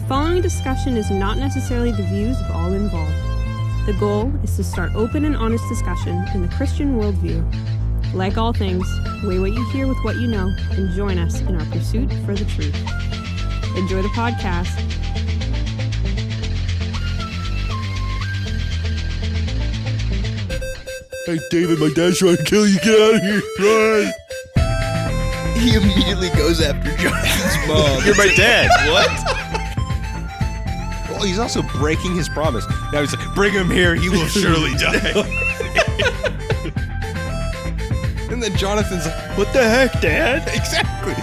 following discussion is not necessarily the views of all involved. The goal is to start open and honest discussion in the Christian worldview. Like all things, weigh what you hear with what you know and join us in our pursuit for the truth. Enjoy the podcast. Hey, David, my dad's trying to kill you. Get out of here. Run. He immediately goes after Jonathan's mom. You're my dad. What? Well, he's also breaking his promise. Now he's like, bring him here. He will surely die. And then Jonathan's like, what the heck, Dad? Exactly.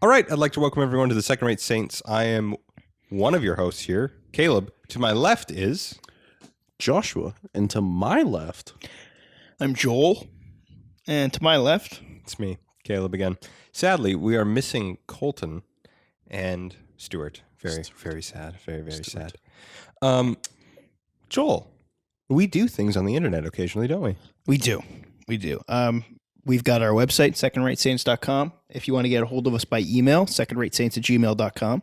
All right, I'd like to welcome everyone to the Second Rate Saints. I am one of your hosts here, Caleb. To my left is Joshua, and to my left, I'm Joel, and to my left, it's me, Caleb again. Sadly, we are missing Colton and Stuart. Very sad. Very sad. Joel, we do things on the internet occasionally, don't we? We do. We've got our website, secondratesaints.com. If you want to get a hold of us by email, secondratesaints@gmail.com.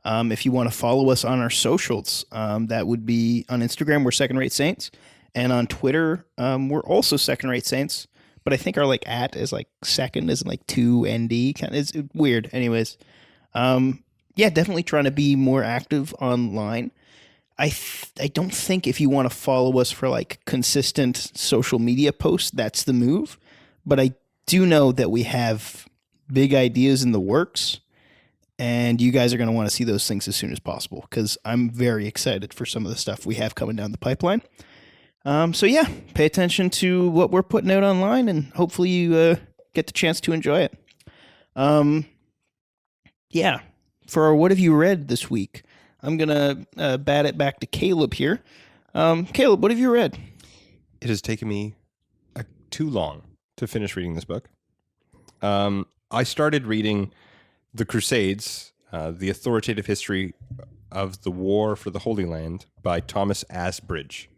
If you want to follow us on our socials, that would be on Instagram, we're Second Rate Saints. And on Twitter, we're also Second Rate Saints. But I think our @ is second, isn't 2ND. It's weird. Anyways, definitely trying to be more active online. I don't think if you want to follow us for consistent social media posts, that's the move. But I do know that we have big ideas in the works, and you guys are going to want to see those things as soon as possible because I'm very excited for some of the stuff we have coming down the pipeline. Pay attention to what we're putting out online, and hopefully you get the chance to enjoy it. For our What Have You Read this week, I'm going to bat it back to Caleb here. Caleb, what have you read? It has taken me too long to finish reading this book. I started reading The Crusades, The Authoritative History of the War for the Holy Land by Thomas Asbridge,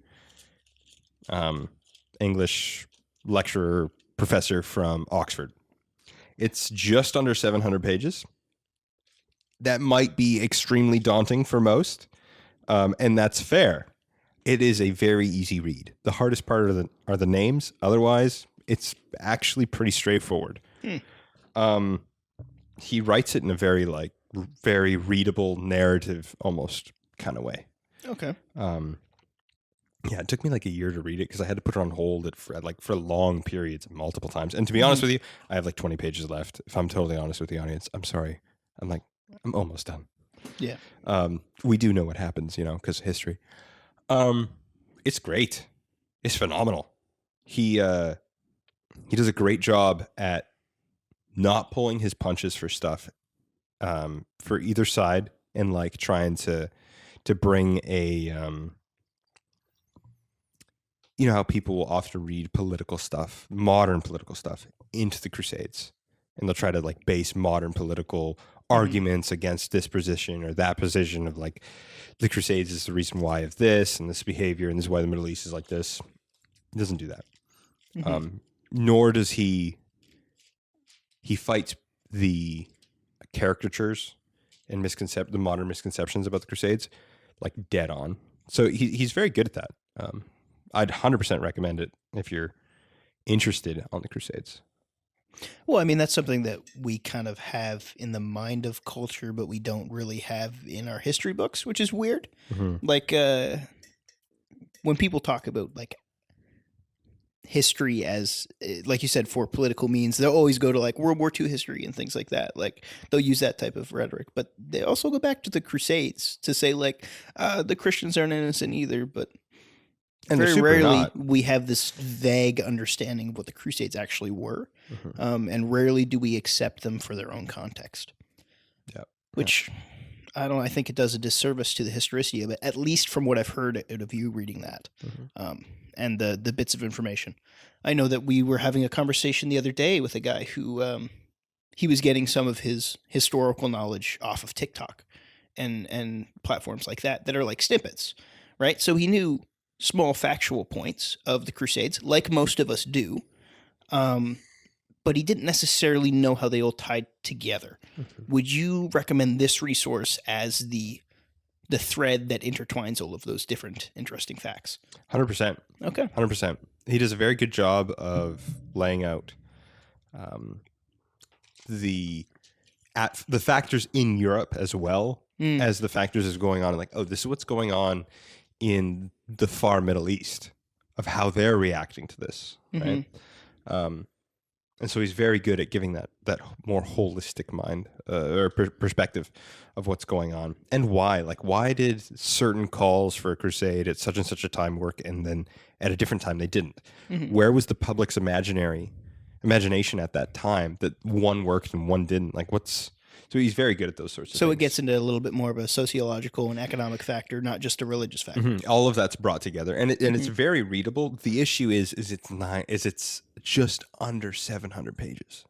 English lecturer, professor from Oxford. It's just under 700 pages. That might be extremely daunting for most, and that's fair. It is a very easy read. The hardest part are the names. Otherwise, it's actually pretty straightforward. He writes it in a very very readable narrative almost kind of way. Okay. It took me a year to read it because I had to put it on hold for long periods multiple times. And to be honest with you, I have 20 pages left. If I'm totally honest with the audience, I'm sorry. I'm almost done. Yeah. We do know what happens, because of history. It's great. It's phenomenal. He does a great job at not pulling his punches for stuff, for either side, and trying to bring a, how people will often read political stuff, modern political stuff, into the Crusades, and they'll try to base modern political arguments against this position or that position of the Crusades is the reason why of this and this behavior, and this is why the Middle East is like this. He doesn't do that. Mm-hmm. Nor does he fights the caricatures and the modern misconceptions about the Crusades dead on. So he's very good at that. I'd 100% recommend it if you're interested on the Crusades. Well, I mean, that's something that we kind of have in the mind of culture, but we don't really have in our history books, which is weird. Mm-hmm. When people talk about history as, like you said, for political means, they'll always go to World War II history and things like that. They'll use that type of rhetoric, but they also go back to the Crusades to say the Christians aren't innocent either, but and very rarely we have this vague understanding of what the Crusades actually were. Mm-hmm. And rarely do we accept them for their own context. Yeah. Which I think it does a disservice to the historicity of it, at least from what I've heard out of you reading that. Mm-hmm. And the bits of information. I know that we were having a conversation the other day with a guy who he was getting some of his historical knowledge off of TikTok and platforms like that are snippets, right? So he knew small factual points of the Crusades, like most of us do. but he didn't necessarily know how they all tied together. Would you recommend this resource as the thread that intertwines all of those different interesting facts? 100%. Okay. 100%. He does a very good job of laying out the factors in Europe as well as the factors is going on. Like, oh, this is what's going on in the far Middle East, of how they're reacting to this, right? And so he's very good at giving that more holistic mind or perspective of what's going on and why. Like, why did certain calls for a crusade at such and such a time work, and then at a different time they didn't? Where was the public's imagination at that time that one worked and one didn't? Like, so he's very good at those sorts of things. So it gets into a little bit more of a sociological and economic factor, not just a religious factor. All of that's brought together, and it's very readable. The issue is it's just under 700 pages.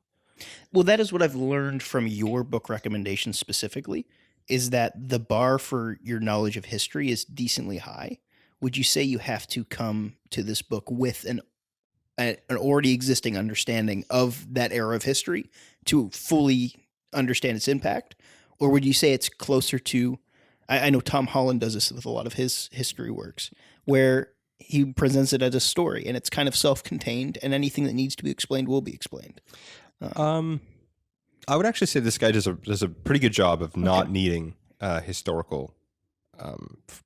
Well, that is what I've learned from your book recommendations specifically, is that the bar for your knowledge of history is decently high. Would you say you have to come to this book with an already existing understanding of that era of history to fully understand its impact? Or would you say it's closer to, I know Tom Holland does this with a lot of his history works, where he presents it as a story and it's kind of self-contained, and anything that needs to be explained will be explained. I would actually say this guy does a pretty good job of not needing historical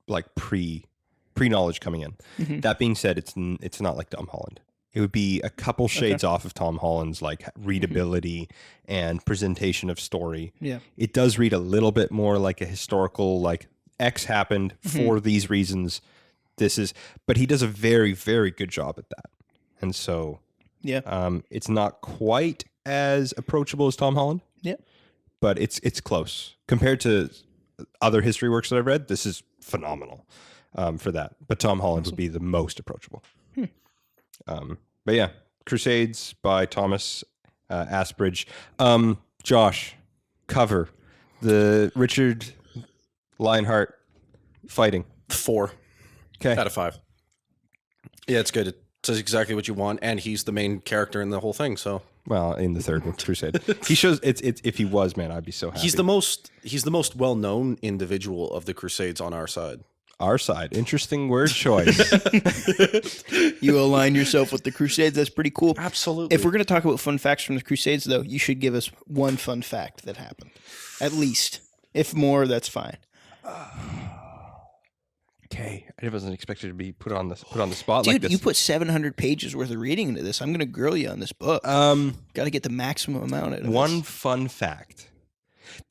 like pre-knowledge coming in. That being said, it's not like Tom Holland. It would be a couple shades off of Tom Holland's like readability and presentation of story. Yeah. It does read a little bit more like a historical, like X happened for these reasons. But he does a very, very good job at that. And so it's not quite as approachable as Tom Holland. Yeah. But it's close. Compared to other history works that I've read, this is phenomenal for that. But Tom Holland would be the most approachable. But yeah, Crusades by Thomas Asbridge. Josh, cover the Richard Lionheart fighting. 4. Okay. Out of 5. Yeah, it's good. It says exactly what you want, and he's the main character in the whole thing. So, well, in the third Crusade, he shows it's. If he was, man, I'd be so happy. He's the most well-known individual of the Crusades on our side. Our side. Interesting word choice. You align yourself with the Crusades. That's pretty cool. Absolutely. If we're going to talk about fun facts from the Crusades, though, you should give us one fun fact that happened. At least. If more, that's fine. Okay. I wasn't expected to be put on the spot. Dude, like this. You put 700 pages worth of reading into this. I'm going to grill you on this book. Got to get the maximum amount of one this. Fun fact.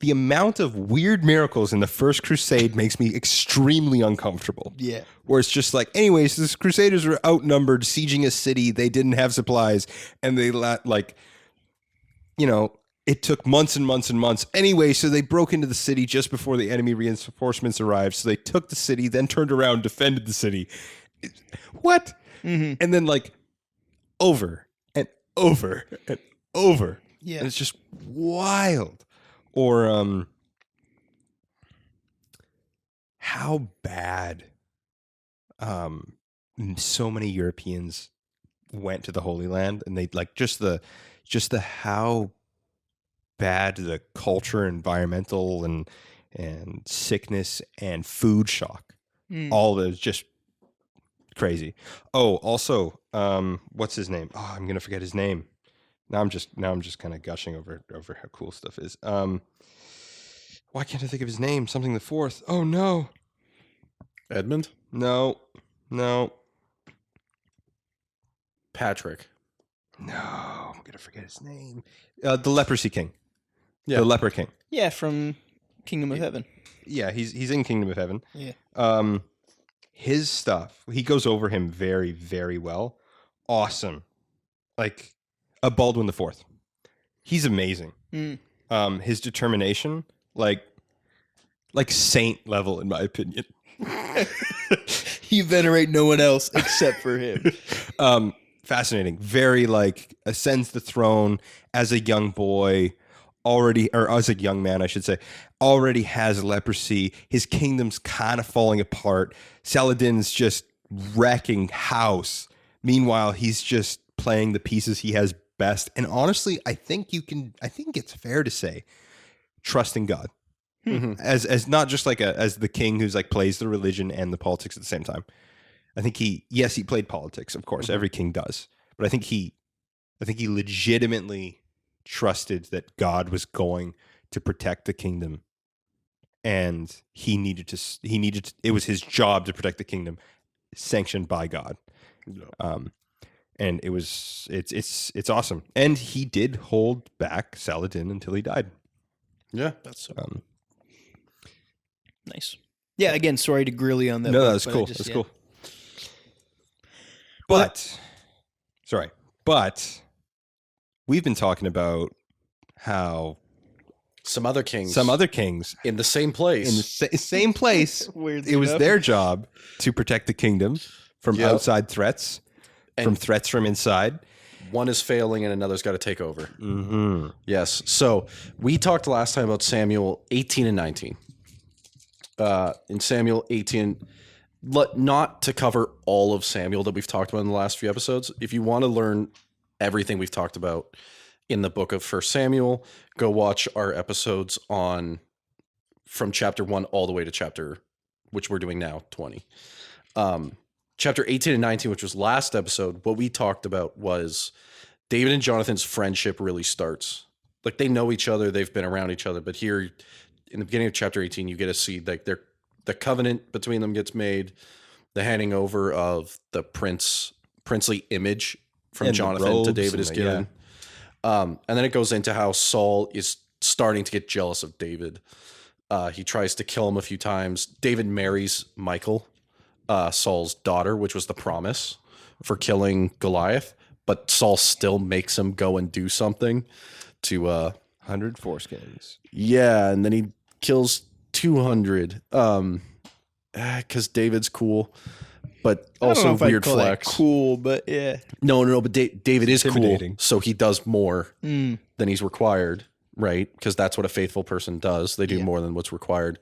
The amount of weird miracles in the First Crusade makes me extremely uncomfortable. Yeah. Where it's just like, anyways, the Crusaders were outnumbered, sieging a city. They didn't have supplies. And they, it took months and months and months. Anyway, so they broke into the city just before the enemy reinforcements arrived. So they took the city, then turned around, defended the city. What? And then, over and over and over. Yeah. And it's just wild. Or how bad so many Europeans went to the Holy Land, and they just the how bad the culture, environmental and sickness and food shock. All of it is just crazy. Oh, also, what's his name? Oh, I'm gonna forget his name. Now I'm just kind of gushing over how cool stuff is. Why can't I think of his name? Something the fourth. Oh no. Edmund? No. Patrick. No, I'm gonna forget his name. The Leprosy King. Yeah. The Leper King. Yeah, from Kingdom of Heaven. Yeah, he's in Kingdom of Heaven. Yeah. His stuff, he goes over him very, very well. Awesome. Like a Baldwin the Fourth. He's amazing. His determination, like saint level, in my opinion. You venerate no one else except for him. Fascinating. Very ascends the throne as a young boy already, or as a young man, I should say, already has leprosy. His kingdom's kind of falling apart. Saladin's just wrecking house. Meanwhile, he's just playing the pieces he has best. And honestly, I think it's fair to say trusting God as not just like as the king who's like plays the religion and the politics at the same time. I think he played politics, of course, every king does. But I think he legitimately trusted that God was going to protect the kingdom, and it was his job to protect the kingdom, sanctioned by God. And it's awesome. And he did hold back Saladin until he died. Yeah. That's nice. Yeah, again, sorry to grill you on that. No, book, that's but cool. That's cool. But we've been talking about how Some other kings in in the same place. Same place, Weirdly it was enough. their job to protect the kingdom from Yep. outside threats, from And- threats from inside. One is failing and another's got to take over. Mm-hmm. Yes. So we talked last time about Samuel 18 and 19. In Samuel 18, not to cover all of Samuel that we've talked about in the last few episodes. If you want to learn everything we've talked about in the book of 1 Samuel, go watch our episodes from chapter 1 all the way to chapter, which we're doing now, 20. Chapter 18 and 19, which was last episode, what we talked about was David and Jonathan's friendship really starts. Like, they know each other, they've been around each other, but here in the beginning of chapter 18, you get to see like the covenant between them gets made, the handing over of the princely image from And the Jonathan to robes David and is the- given. And then it goes into how Saul is starting to get jealous of David. He tries to kill him a few times. David marries Michal, Saul's daughter, which was the promise for killing Goliath, but Saul still makes him go and do something to 100 foreskins. yeah, and then he kills 200 because David's cool, but I don't know also if I'd weird call that flex. cool, but yeah. No, but David is cool, Intimidating. so he does more Mm. than he's required, right? Because that's what a faithful person does. They do Yeah. more than what's required.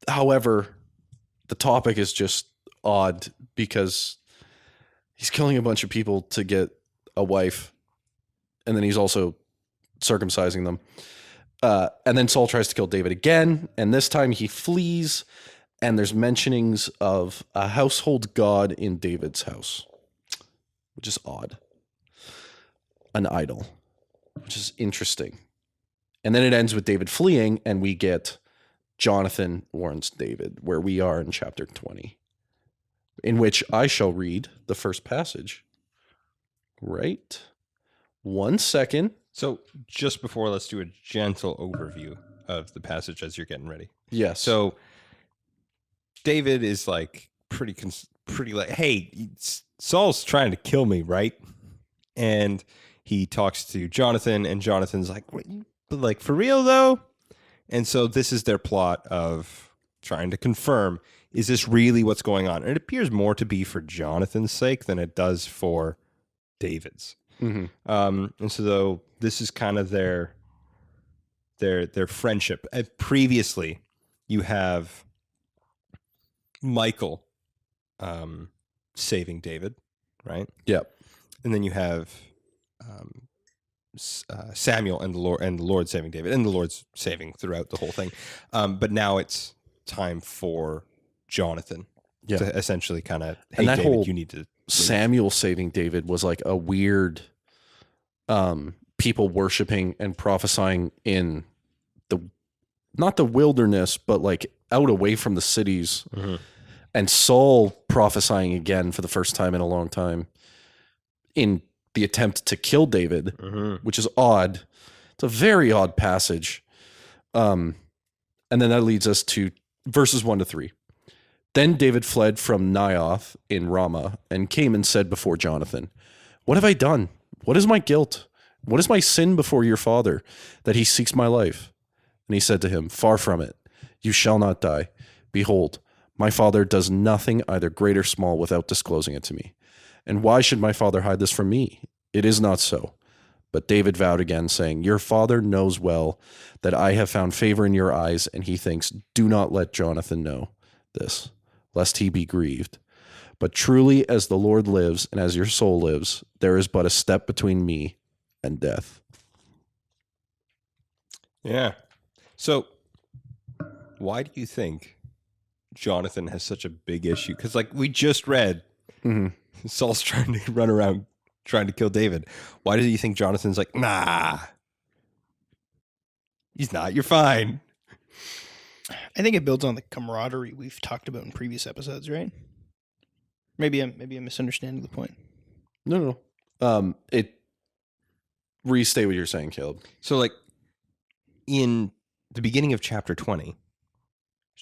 However, the topic is just odd because he's killing a bunch of people to get a wife, and then he's also circumcising them. And then Saul tries to kill David again, and this time he flees, and there's mentionings of a household god in David's house, which is odd. An idol, which is interesting. And then it ends with David fleeing, and we get Jonathan warns David, where we are in chapter 20, in which I shall read the first passage. Right? 1 second. So just before, let's do a gentle overview of the passage as you're getting ready. Yes. So David is like pretty like, hey, Saul's trying to kill me, right? And he talks to Jonathan, and Jonathan's like, wait, but like for real though? And so this is their plot of trying to confirm, is this really what's going on? And it appears more to be for Jonathan's sake than it does for David's. Mhm. And so though this is kind of their friendship. Previously, you have Michal saving David, right? Yep. And then you have Samuel and the Lord saving David, and the Lord's saving throughout the whole thing. But now it's time for Jonathan to essentially kind of, hey, And that David, whole you need to. Samuel saving David was like a weird people worshiping and prophesying in not the wilderness, but like out away from the cities. Mm-hmm. And Saul prophesying again for the first time in a long time in the attempt to kill David, which is odd. It's a very odd passage. And then that leads us to verses 1 to 3. Then David fled from Naioth in Ramah and came and said before Jonathan, "What have I done? What is my guilt? What is my sin before your father, that he seeks my life?" And he said to him, "Far from it. You shall not die. Behold, my father does nothing either great or small without disclosing it to me. And why should my father hide this from me? It is not so." But David vowed again, saying, "Your father knows well that I have found favor in your eyes," and he thinks, "Do not let Jonathan know this, lest he be grieved." But truly, as the Lord lives and as your soul lives, there is but a step between me and death. Yeah. So, why do you think Jonathan has such a big issue? Because, like, we just read, Saul's trying to run around trying to kill David. Why do you think Jonathan's like, nah, he's not. You're fine. I think it builds on the camaraderie we've talked about in previous episodes, right? Maybe I'm misunderstanding the point. No. Restate what you're saying, Caleb. So, like, in the beginning of chapter 20,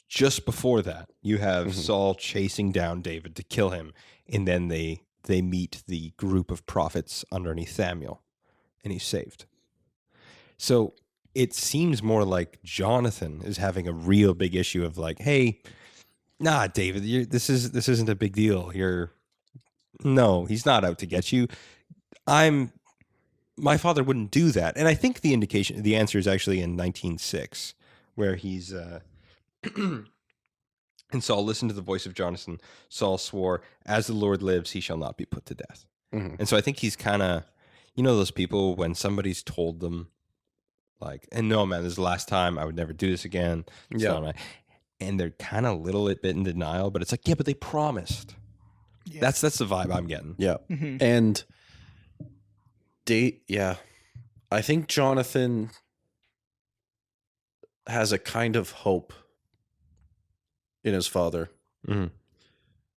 just before that, you have Saul chasing down David to kill him, and then they meet the group of prophets underneath Samuel, and he's saved. So it seems more like Jonathan is having a real big issue of like, hey, nah, David, this isn't a big deal. No, he's not out to get you. My father wouldn't do that. And I think the answer is actually in 19:6, where he's, and Saul listened to the voice of Jonathan. Saul swore, as the Lord lives, he shall not be put to death. And so I think he's kind of, those people when somebody's told them, like, and no, man, this is the last time, I would never do this again. And they're kind of a little bit in denial, but it's like, yeah, but they promised. Yeah. That's the vibe I'm getting. Yeah. And I think Jonathan has a kind of hope in his father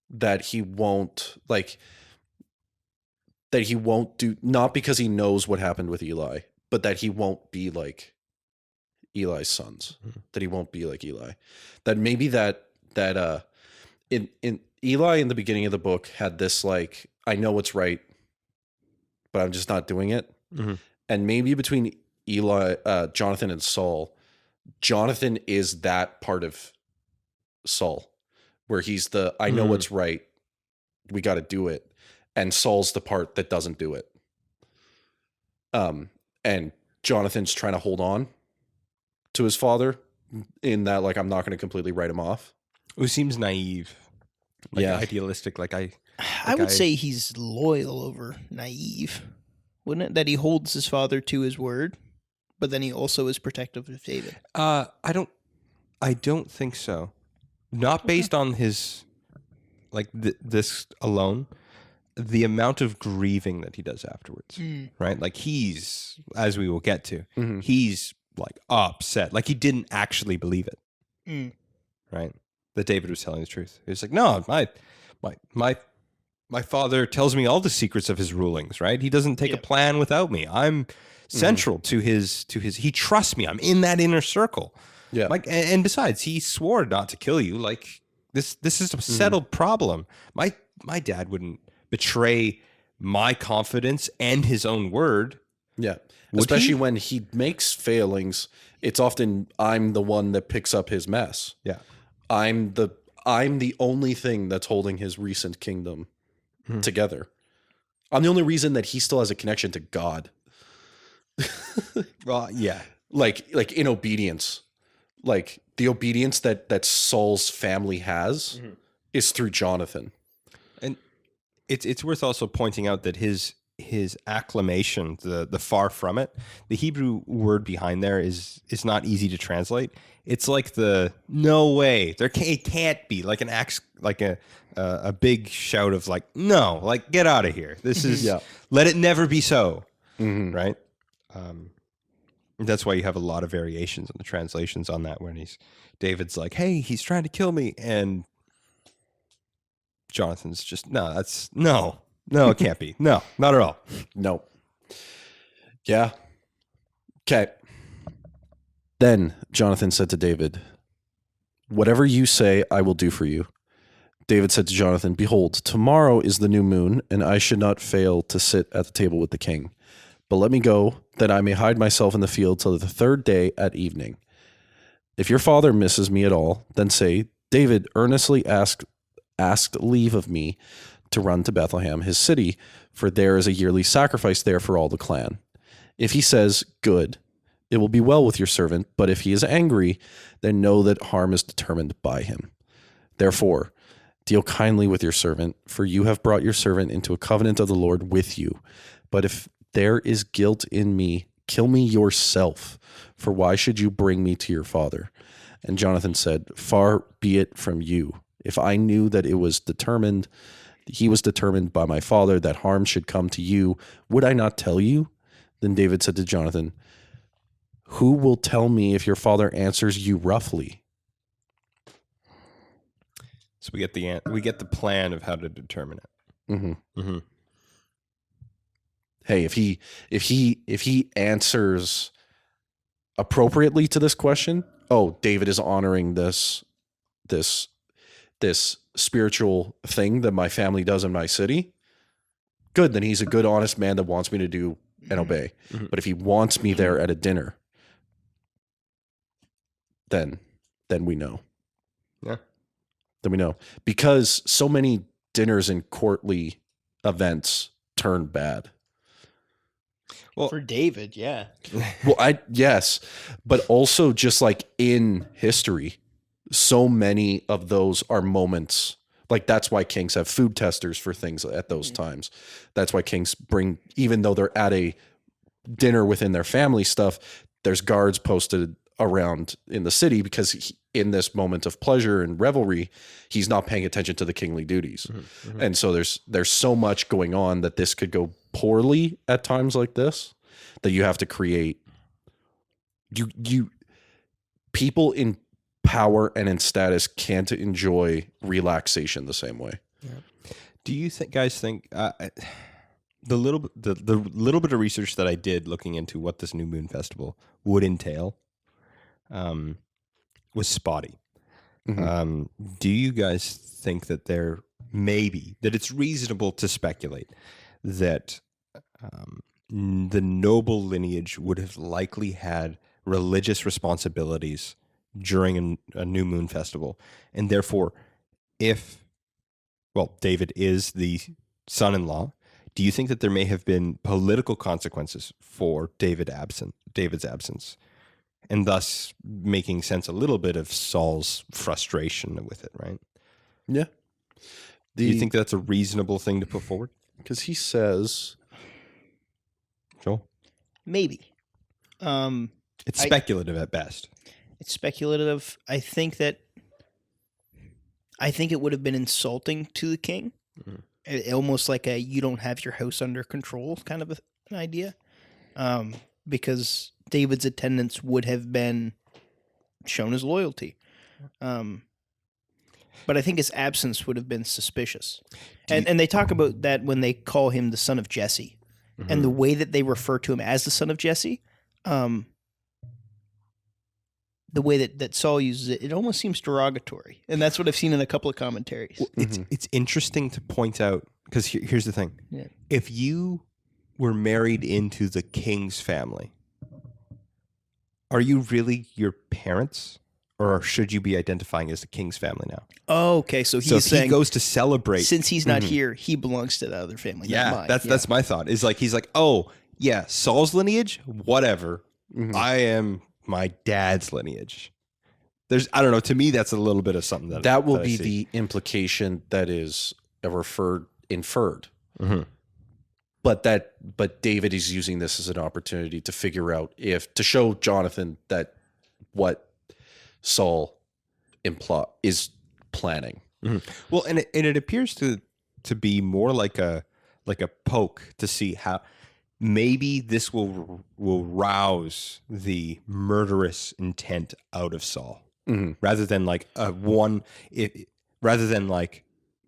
that he won't do, not because he knows what happened with Eli, but that he won't be like Eli's sons, that he won't be like Eli, that maybe that in Eli in the beginning of the book had this, like, I know what's right, but I'm just not doing it. And maybe between Jonathan and Saul, Jonathan is that part of Saul, where he's the, I know what's right, we got to do it. And Saul's the part that doesn't do it. And Jonathan's trying to hold on to his father in that, like, I'm not going to completely write him off. It seems naive. Like, idealistic. I would say he's loyal over naive, wouldn't it? That he holds his father to his word, but then he also is protective of David. I don't think so. Not based on his, like, this alone. The amount of grieving that he does afterwards, right? Like, he's, as we will get to, he's like upset. Like, he didn't actually believe it, right? That David was telling the truth. He was like, no, my father tells me all the secrets of his rulings, right? He doesn't take a plan without me. I'm central to his, he trusts me. I'm in that inner circle. Yeah. Like, and besides, he swore not to kill you. Like, this is a settled problem. My dad wouldn't betray my confidence and his own word. Yeah. Especially when he makes failings, it's often, I'm the one that picks up his mess. Yeah. I'm the only thing that's holding his recent kingdom together. I'm the only reason that he still has a connection to God. Well, yeah. Like in obedience. Like, the obedience that Saul's family has is through Jonathan. And it's worth also pointing out that his acclamation, the far from it, the Hebrew word behind there is not easy to translate. It's like the no way, it can't be, like an axe, like a big shout of like, no, like, get out of here. This is let it never be so, right? That's why you have a lot of variations on the translations on that, when David's like, hey, he's trying to kill me, and Jonathan's just, no, it can't be. No, not at all. No. Yeah. Okay. Then Jonathan said to David, whatever you say, I will do for you. David said to Jonathan, behold, tomorrow is the new moon, and I should not fail to sit at the table with the king. But let me go, that I may hide myself in the field till the third day at evening. If your father misses me at all, then say, David earnestly asked leave of me to run to Bethlehem, his city, for there is a yearly sacrifice there for all the clan. If he says, good, it will be well with your servant, but if he is angry, then know that harm is determined by him. Therefore, deal kindly with your servant, for you have brought your servant into a covenant of the Lord with you. But if there is guilt in me, kill me yourself, for why should you bring me to your father? And Jonathan said, far be it from you. If I knew that he was determined by my father that harm should come to you, would I not tell you? Then David said to Jonathan, who will tell me if your father answers you roughly? So we get the plan of how to determine it. Mm-hmm. Mm-hmm. Hey, if he answers appropriately to this question, oh, David is honoring this spiritual thing that my family does in my city. Good, then he's a good, honest man that wants me to do and obey. Mm-hmm. But if he wants me there at a dinner, then we know. Yeah. Then we know. Because so many dinners and courtly events turn bad. Well, For David, yeah. Well, yes, but also just like in history, so many of those are moments. Like that's why kings have food testers for things at those times. That's why kings bring, even though they're at a dinner within their family stuff, there's guards posted around in the city because in this moment of pleasure and revelry, he's not paying attention to the kingly duties. Mm-hmm. And so there's so much going on that this could go poorly at times like this, that you have to create you people in power and in status can't enjoy relaxation the same way. Yeah. Do you guys think the little bit of research that I did looking into what this new moon festival would entail was spotty. Mm-hmm. Do you guys think that that it's reasonable to speculate that the noble lineage would have likely had religious responsibilities during a new moon festival, and therefore, David is the son-in-law, do you think that there may have been political consequences for David's absence, and thus making sense a little bit of Saul's frustration with it, right? Yeah. Do you think that's a reasonable thing to put forward? Because he says, Joel? Maybe. It's speculative at best. It's speculative. I think it would have been insulting to the king. Mm-hmm. Almost like a you don't have your house under control kind of an idea. Because David's attendance would have been shown as loyalty. But I think his absence would have been suspicious. And they talk about that when they call him the son of Jesse. Mm-hmm. And the way that they refer to him as the son of Jesse, the way that Saul uses it, it almost seems derogatory. And that's what I've seen in a couple of commentaries. Well, it's interesting to point out, because here's the thing. Yeah. If you were married into the king's family, are you really your parents? Or should you be identifying as the king's family now? Oh, okay. So he's saying he goes to celebrate. Since he's not here, he belongs to the other family. Yeah, that's my thought. Is like he's like, oh yeah, Saul's lineage, whatever. Mm-hmm. I am my dad's lineage. I don't know. To me, that's a little bit of something that will be the implication that is inferred. Mm-hmm. But David is using this as an opportunity to figure out to show Jonathan that what Saul is planning. Mm-hmm. Well, and it appears to be more like a poke to see how maybe this will rouse the murderous intent out of Saul, mm-hmm. rather than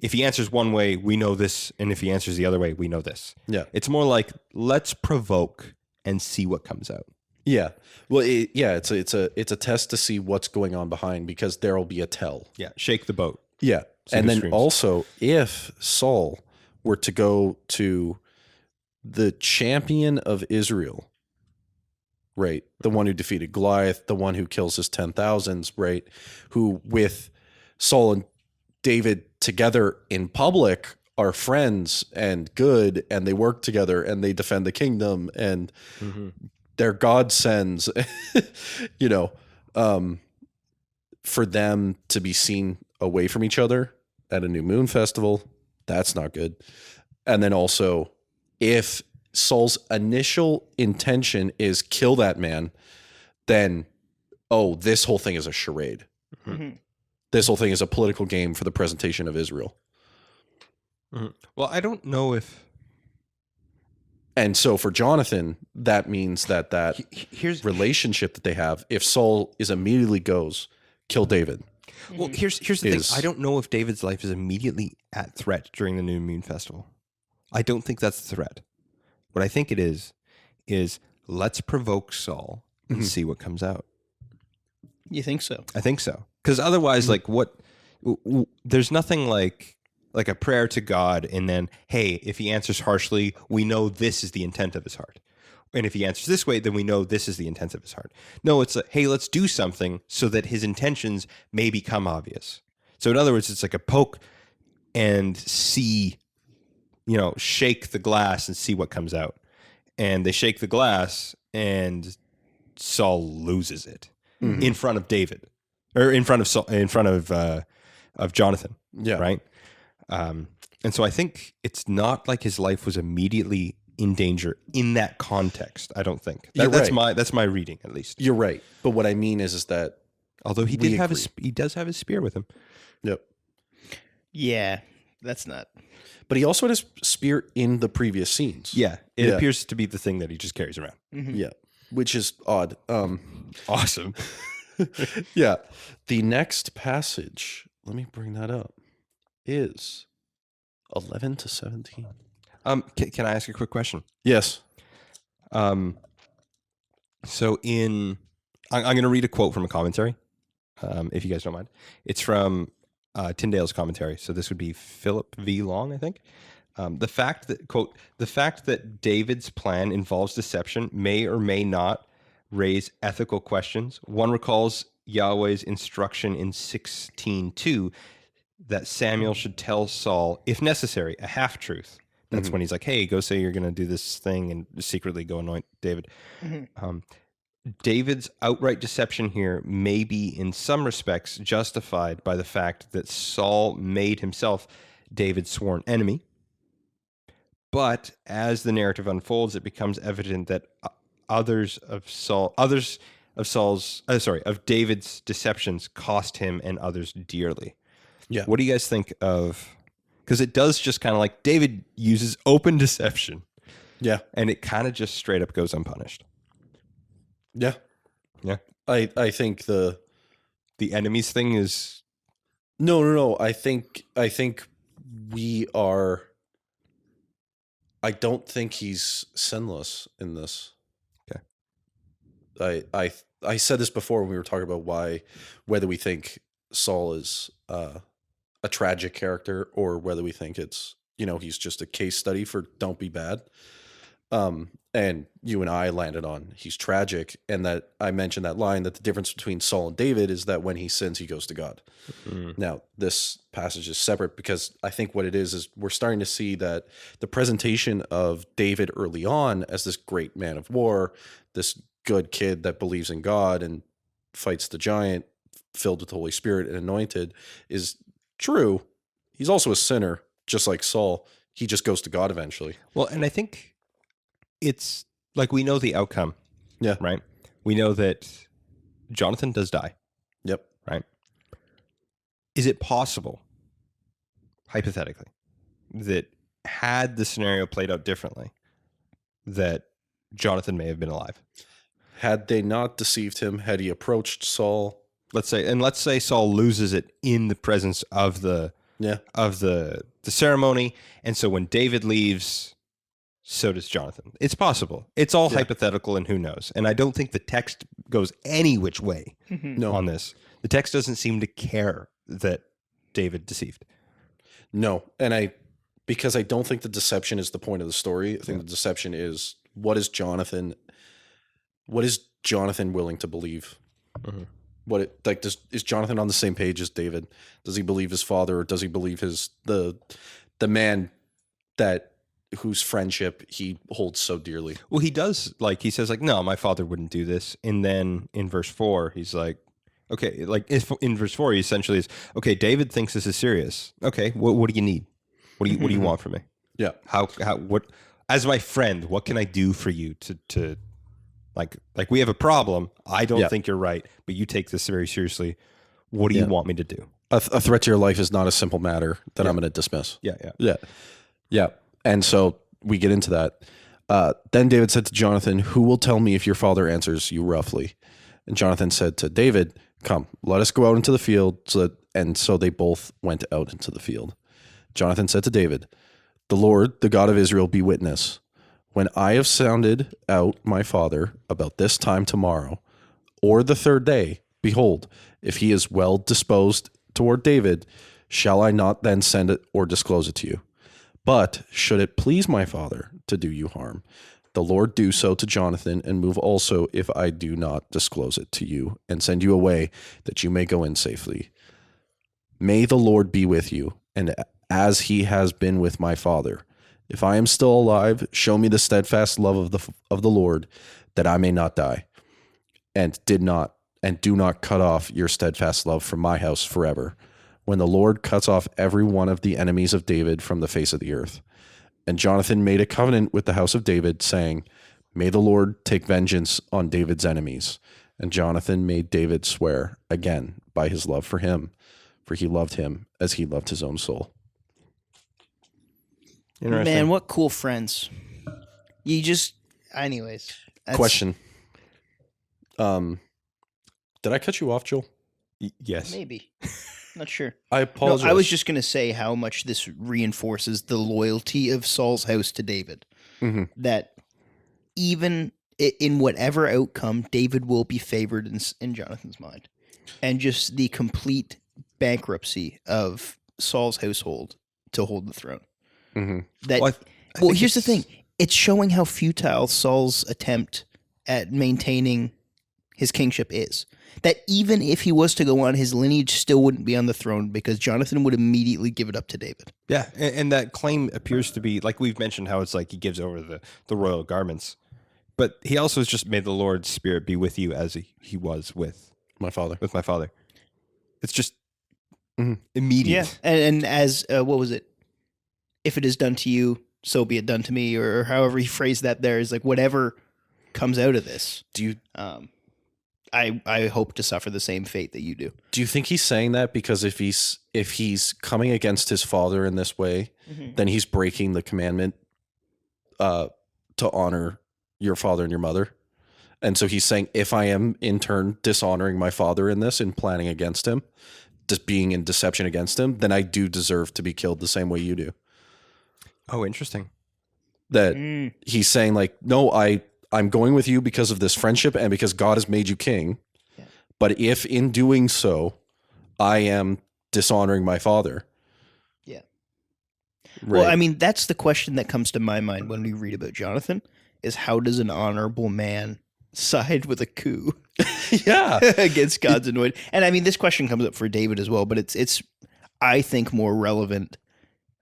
if he answers one way, we know this, and if he answers the other way, we know this. Yeah, it's more like let's provoke and see what comes out. Yeah. Well, it's a test to see what's going on behind, because there will be a tell. Yeah. Shake the boat. Yeah. And then also, if Saul were to go to the champion of Israel, right? The one who defeated Goliath, the one who kills his 10,000s, right? Who with Saul and David together in public are friends and good, and they work together and they defend the kingdom, and mm-hmm. their God sends, for them to be seen away from each other at a new moon festival. That's not good. And then also, if Saul's initial intention is kill that man, then, oh, this whole thing is a charade. Mhm. This whole thing is a political game for the presentation of Israel. Well, I don't know if... And so for Jonathan, that means that Here's relationship that they have, if Saul immediately goes, kill David. Well, here's the thing. I don't know if David's life is immediately at threat during the New Moon Festival. I don't think that's the threat. What I think it is let's provoke Saul and see what comes out. You think so? I think so. Because otherwise, like there's nothing like a prayer to God and then, hey, if he answers harshly, we know this is the intent of his heart. And if he answers this way, then we know this is the intent of his heart. No, it's like, hey, let's do something so that his intentions may become obvious. So in other words, it's like a poke and see, shake the glass and see what comes out. And they shake the glass and Saul loses it in front of David, or in front of Saul, in front of Jonathan. Yeah. Right. And so I think it's not like his life was immediately in danger in that context. I don't think that's my reading, at least. You're right. But what I mean is that although he does have his spear with him. Yep. Yeah, that's not. But he also had his spear in the previous scenes. Yeah. It appears to be the thing that he just carries around. Mm-hmm. Yeah. Which is odd. Awesome. Yeah. The next passage, let me bring that up, is 11 to 17. Can I ask a quick question? Yes. So I'm going to read a quote from a commentary, if you guys don't mind. It's from Tyndale's commentary. So this would be Philip V. Long, I think. The fact that David's plan involves deception may or may not raise ethical questions. One recalls Yahweh's instruction in 16:2 that Samuel should tell Saul, if necessary, a half-truth. That's when he's like, hey, go say you're going to do this thing and secretly go anoint David. David's outright deception here may be, in some respects, justified by the fact that Saul made himself David's sworn enemy. But as the narrative unfolds, it becomes evident that of David's deceptions cost him and others dearly. Yeah. What do you guys think of? Because it does just kind of like David uses open deception. Yeah. And it kind of just straight up goes unpunished. Yeah. Yeah. I think the enemies thing is... No. I think we are... I don't think he's sinless in this. Okay. I said this before when we were talking about whether we think Saul is a tragic character or whether we think it's, he's just a case study for don't be bad. And you and I landed on he's tragic, and that I mentioned that line that the difference between Saul and David is that when he sins, he goes to God. Now, this passage is separate because I think what it is we're starting to see that the presentation of David early on as this great man of war, this good kid that believes in God and fights the giant, filled with the Holy Spirit and anointed, is true. He's also a sinner, just like Saul. He just goes to God eventually. Well, and I think it's like we know the outcome. Yeah. Right? We know that Jonathan does die. Yep. Right? Is it possible, hypothetically, that had the scenario played out differently, that Jonathan may have been alive? Had they not deceived him, had he approached Saul, let's say Saul loses it in the presence of the ceremony, and so when David leaves, so does Jonathan. It's possible. It's all hypothetical, and who knows? And I don't think the text goes any which way on this. The text doesn't seem to care that David deceived. No, and because I don't think the deception is the point of the story. I think the deception is what is Jonathan willing to believe? Is Jonathan on the same page as David? Does he believe his father, or does he believe the man whose friendship he holds so dearly? Well, he does. Like, he says, like, no, my father wouldn't do this. And then in verse 4, he's like, Okay, like if in verse 4, he essentially is, okay, David thinks this is serious. Okay, what do you need? What do you want from me? Yeah. What as my friend, what can I do for you to like we have a problem. I don't think you're right, but you take this very seriously. What do you want me to do? A threat to your life is not a simple matter that I'm going to dismiss. Yeah. And so we get into that. Then David said to Jonathan, "Who will tell me if your father answers you roughly?" And Jonathan said to David, "Come, let us go out into the field." So they both went out into the field. Jonathan said to David, "The Lord, the God of Israel, be witness. When I have sounded out my father about this time tomorrow, or the third day, behold, if he is well disposed toward David, shall I not then send it or disclose it to you? But should it please my father to do you harm, the Lord do so to Jonathan, and move also if I do not disclose it to you, and send you away that you may go in safely. May the Lord be with you, and as he has been with my father. If I am still alive, show me the steadfast love of the Lord, that I may not die. And do not cut off your steadfast love from my house forever, when the Lord cuts off every one of the enemies of David from the face of the earth." And Jonathan made a covenant with the house of David, saying, "May the Lord take vengeance on David's enemies." And Jonathan made David swear again by his love for him, for he loved him as he loved his own soul. Man, what cool friends. Anyways. Question. Did I cut you off, Joel? Yes. Maybe. Not sure. I apologize. No, I was just going to say how much this reinforces the loyalty of Saul's house to David. Mm-hmm. That even in whatever outcome, David will be favored in Jonathan's mind. And just the complete bankruptcy of Saul's household to hold the throne. Mm-hmm. Here's the thing. It's showing how futile Saul's attempt at maintaining his kingship is. That even if he was to go on, his lineage still wouldn't be on the throne because Jonathan would immediately give it up to David. Yeah, and that claim appears to be, like we've mentioned, how it's like he gives over the royal garments. But he also has just made the Lord's Spirit be with you as he was with my father. With my father. It's just immediate. Yeah, and as, what was it? If it is done to you, so be it done to me, or however he phrased that there is like, whatever comes out of this. Do you... I hope to suffer the same fate that you do. Do you think he's saying that because if he's coming against his father in this way, then he's breaking the commandment to honor your father and your mother? And so he's saying, if I am in turn dishonoring my father in this and planning against him, just being in deception against him, then I do deserve to be killed the same way you do. Oh, interesting. That he's saying like, no, I'm going with you because of this friendship and because God has made you king. Yeah. But if in doing so, I am dishonoring my father. Yeah. Right. Well, I mean, that's the question that comes to my mind when we read about Jonathan is how does an honorable man side with a coup against God's anointed? And I mean, this question comes up for David as well, but it's I think more relevant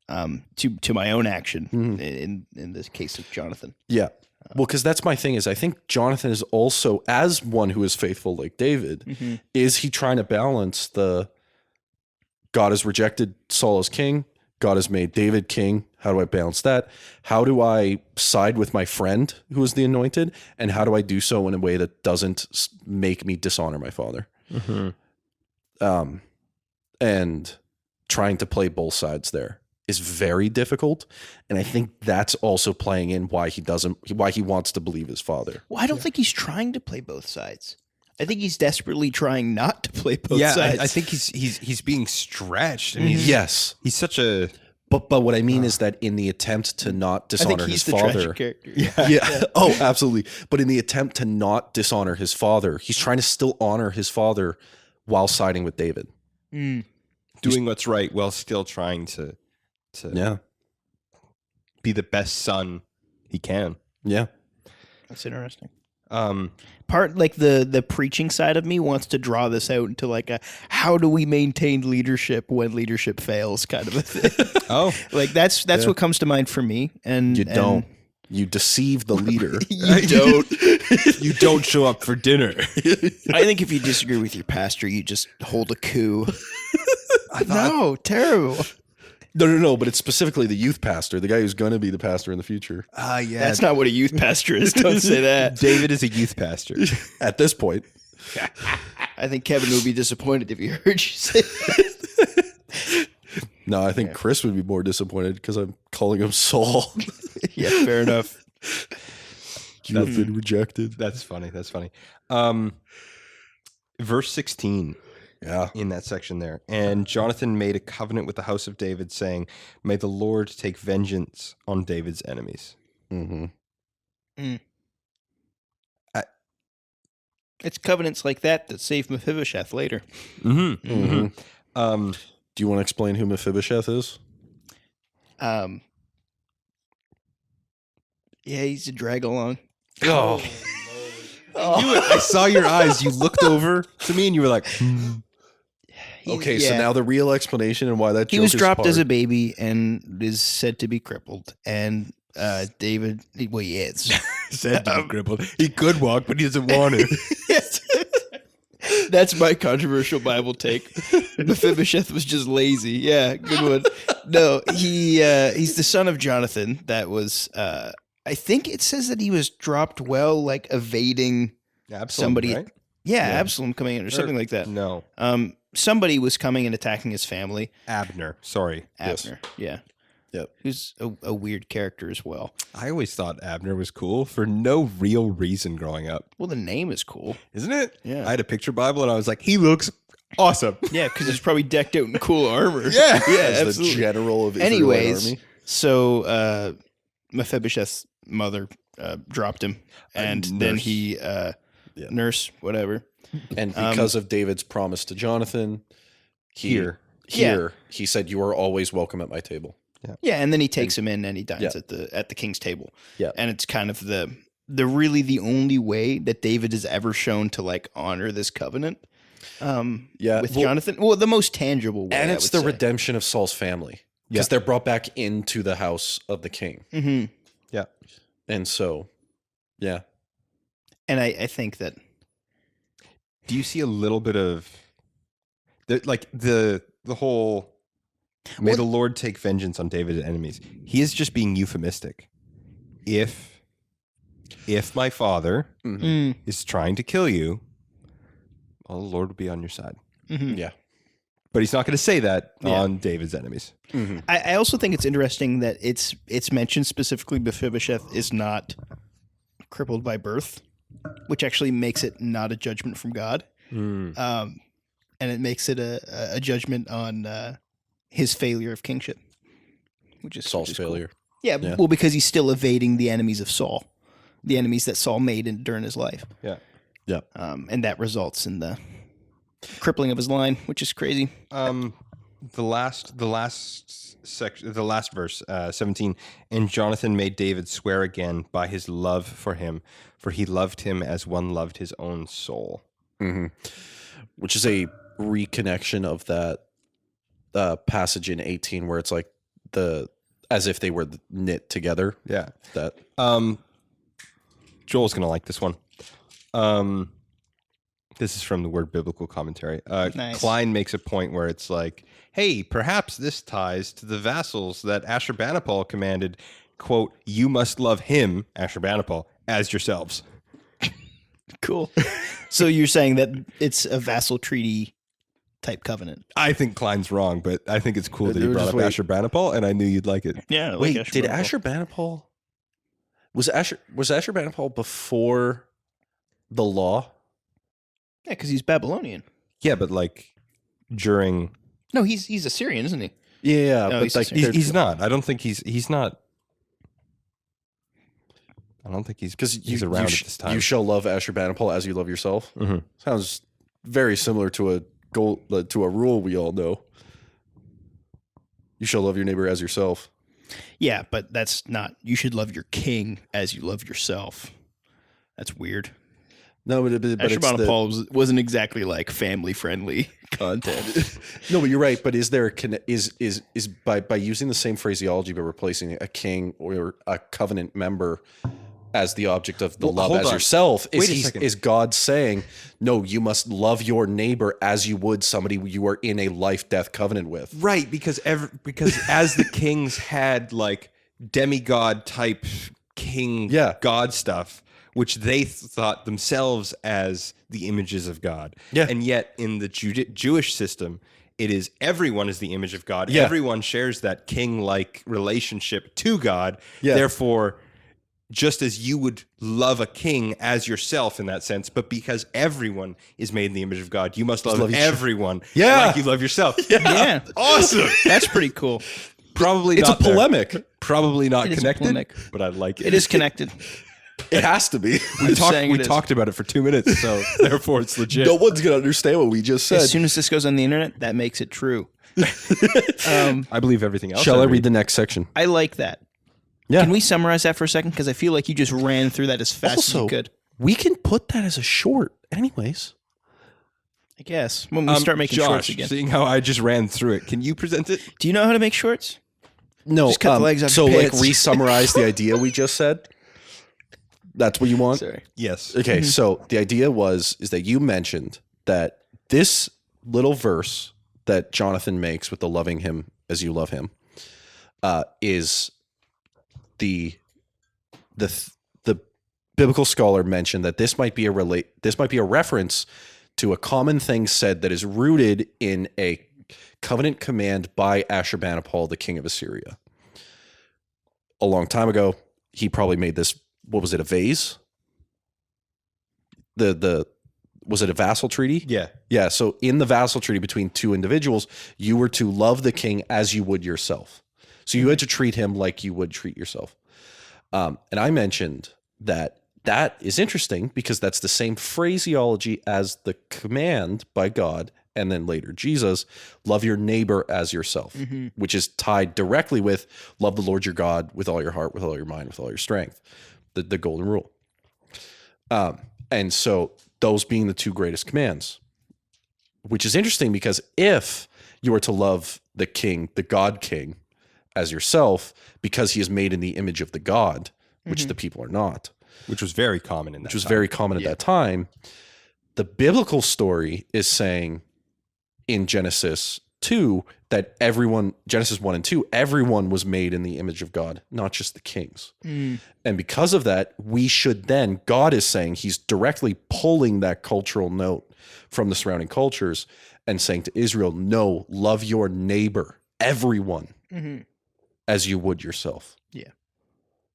to my own action in this case of Jonathan. Yeah. Well, because that's my thing is I think Jonathan is also, as one who is faithful like David, is he trying to balance the God has rejected Saul as king, God has made David king. How do I balance that? How do I side with my friend who is the anointed? And how do I do so in a way that doesn't make me dishonor my father? And trying to play both sides there is very difficult, and I think that's also playing in why he wants to believe his father. Well, I don't think he's trying to play both sides. I think he's desperately trying not to play both sides. I think he's being stretched, and he's such a. But what I mean is that in the attempt to not dishonor his father, yeah. Oh, absolutely. But in the attempt to not dishonor his father, he's trying to still honor his father while siding with David, doing what's right while still trying to be the best son he can. Yeah. That's interesting. Part like the preaching side of me wants to draw this out into like a how do we maintain leadership when leadership fails kind of a thing. Oh, like that's what comes to mind for me. And you don't. You deceive the leader. You don't. You don't show up for dinner. I think if you disagree with your pastor, you just hold a coup. No, terrible. No. But it's specifically the youth pastor, the guy who's going to be the pastor in the future. Yeah. That's not what a youth pastor is. Don't say that. David is a youth pastor. At this point, I think Kevin would be disappointed if he heard you say that. no, I think Chris would be more disappointed because I'm calling him Saul. Yeah, fair enough. You have been rejected. That's funny. Verse 16. Yeah. In that section there. And Jonathan made a covenant with the house of David, saying, "May the Lord take vengeance on David's enemies." Mm-hmm. It's covenants like that save Mephibosheth later. Mm-hmm. Mm-hmm. Do you want to explain who Mephibosheth is? Yeah, he's a drag along. Oh. I saw your eyes. You looked over to me and you were like, Okay, so now the real explanation and why that joke he was is dropped as a hard. baby and is said to be crippled. And David, well, he is. said to be crippled. He could walk, but he doesn't want to. That's my controversial Bible take. Mephibosheth was just lazy. Yeah, good one. No, he's the son of Jonathan. That was, I think it says that he was dropped while like evading somebody. Right? Yeah, Absalom coming in or something like that. No. Somebody was coming and attacking his family. Abner. Sorry. Abner. Yeah. Yep. Who's a weird character as well. I always thought Abner was cool for no real reason growing up. Well, the name is cool. Isn't it? Yeah. I had a picture Bible and I was like, he looks awesome. Yeah, because he's probably decked out in cool armor. Yeah. Yeah, As absolutely. the general of Israelite Anyways, army. so Mephibosheth's mother dropped him, and then nurse. he nurse, whatever. And because of David's promise to Jonathan, he said, "You are always welcome at my table." Yeah, and then he takes him in and he dines at the king's table. Yeah. And it's kind of the really the only way that David is ever shown to like honor this covenant. With Jonathan. Well, the most tangible way. And I it's would the say. redemption of Saul's family because they're brought back into the house of the king. Mm-hmm. Yeah. And so, yeah. And I think that Do you see a little bit of the whole may the Lord take vengeance on David's enemies? He is just being euphemistic. If my father is trying to kill you, well, the Lord will be on your side. Mm-hmm. Yeah. But he's not going to say that on David's enemies. Mm-hmm. I also think it's interesting that it's mentioned specifically Mephibosheth is not crippled by birth, which actually makes it not a judgment from God. And it makes it a judgment on his failure of kingship, which is Saul's which is cool. failure. Yeah, well, because he's still evading the enemies of Saul, the enemies that Saul made during his life. Yeah. Yeah. And that results in the crippling of his line, which is crazy. The last section, the last verse, 17. And Jonathan made David swear again by his love for him, for he loved him as one loved his own soul. Mm-hmm. Which is a reconnection of that passage in 18 where it's like as if they were knit together. Yeah. That Joel's gonna like this one. This is from the Word Biblical Commentary. Nice. Klein makes a point where it's like, hey, perhaps this ties to the vassals that Ashurbanipal commanded, quote, you must love him, Ashurbanipal, as yourselves. Cool. So you're saying that it's a vassal treaty type covenant? I think Klein's wrong, but I think it's cool that he brought up Ashurbanipal, and I knew you'd like it. Yeah. Wait, did Ashurbanipal was Ashurbanipal before the law? Yeah, because he's Babylonian. Yeah, but like during... No, he's Assyrian, isn't he? Yeah, No, but he's like Assyrian. He's not. I don't think he's not... I don't think he's around at this time. You shall love Ashurbanipal as you love yourself. Mm-hmm. Sounds very similar to a rule we all know. You shall love your neighbor as yourself. Yeah, but that's not. You should love your king as you love yourself. That's weird. No, but Ashurbanipal wasn't exactly like family friendly content. No, but you're right. But is there is by using the same phraseology but replacing a king or a covenant member as the object of the Well, love hold as on. yourself, Wait a second. is God saying, no, you must love your neighbor as you would somebody you are in a life-death covenant with. Right, because as the kings had like demigod type king Yeah. god stuff, which they thought themselves as the images of God. Yeah. And yet in the Jewish system, it is everyone is the image of God. Yeah. Everyone shares that king-like relationship to God. Yeah. Therefore, just as you would love a king as yourself in that sense, but because everyone is made in the image of God, you must love love each- everyone Yeah. like you love yourself. Yeah. Awesome. That's pretty cool. Probably It's not a polemic. Probably not It is a connected, polemic. but I like it. It is connected. It has to be. I'm saying We it is. talked about it for 2 minutes, so therefore it's legit. No one's going to understand what we just said. As soon as this goes on the internet, that makes it true. I believe everything else. Shall I read the next section? I like that. Yeah. Can we summarize that for a second? Because I feel like you just ran through that as fast as Also, you could. we can put that as a short anyways. I guess. When we start making Josh, shorts again. seeing how I just ran through it, can you present it? Do you know how to make shorts? No, Just cut the legs off so your like pants. re-summarize the idea we just said. That's what you want? Sorry. Yes. Okay, so the idea is that you mentioned that this little verse that Jonathan makes with the loving him as you love him is the biblical scholar mentioned that this might be a reference to a common thing said that is rooted in a covenant command by Ashurbanipal, the king of Assyria. A long time ago, he probably made this. What was it? A vase? Was it a vassal treaty? Yeah. Yeah. So in the vassal treaty between two individuals, you were to love the king as you would yourself. So you had to treat him like you would treat yourself. And I mentioned that is interesting because that's the same phraseology as the command by God and then later Jesus, love your neighbor as yourself, which is tied directly with love the Lord your God with all your heart, with all your mind, with all your strength, the golden rule. And so those being the two greatest commands, which is interesting because if you were to love the king, the God king, as yourself, because he is made in the image of the God, which the people are not, Which was very common in that which was time. very common at that time, the biblical story is saying in Genesis 2 that Genesis 1 and 2, everyone was made in the image of God, not just the kings. And because of that, we should then, God is saying, he's directly pulling that cultural note from the surrounding cultures and saying to Israel, no, love your neighbor, everyone, as you would yourself. Yeah.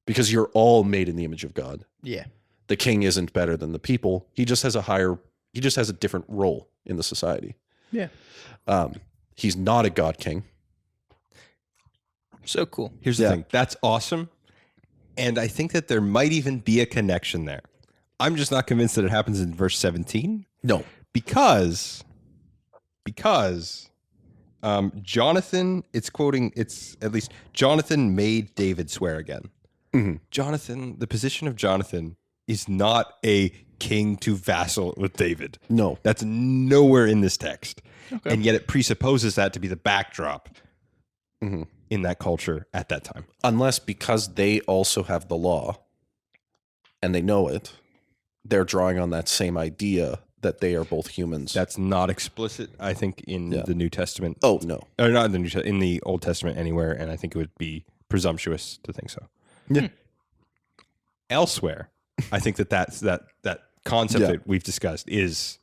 Because you're all made in the image of God. Yeah. The king isn't better than the people. He just has a different role in the society. Yeah. He's not a God king. So cool. Here's the thing. That's awesome. And I think that there might even be a connection there. I'm just not convinced that it happens in verse 17. No. Because Jonathan, Jonathan made David swear again. Jonathan, the position of Jonathan is not a king to vassal with David. No. That's nowhere in this text. Okay. And yet it presupposes that to be the backdrop in that culture at that time. Unless because they also have the law and they know it, they're drawing on that same idea that they are both humans. That's not explicit, I think, in the New Testament. Oh, no. Or not in the New Testament, in the Old Testament anywhere, and I think it would be presumptuous to think so. Yeah. Elsewhere, I think that concept that we've discussed is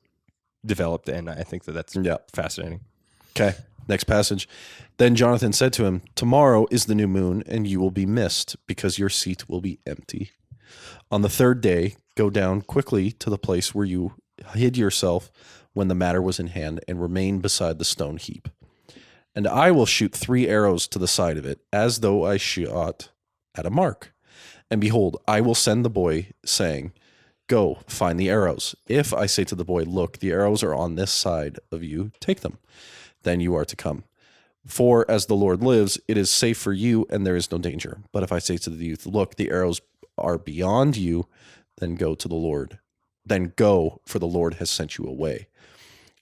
developed, and I think that's fascinating. Okay. Next passage. Then Jonathan said to him, tomorrow is the new moon, and you will be missed because your seat will be empty. On the third day, go down quickly to the place where you hid yourself when the matter was in hand, and remain beside the stone heap. And I will shoot 3 arrows to the side of it, as though I shot at a mark. And behold, I will send the boy, saying, go, find the arrows. If I say to the boy, look, the arrows are on this side of you, take them. Then you are to come. For as the Lord lives, it is safe for you, and there is no danger. But if I say to the youth, look, the arrows are beyond you, then go to the Lord. Then go, for the Lord has sent you away.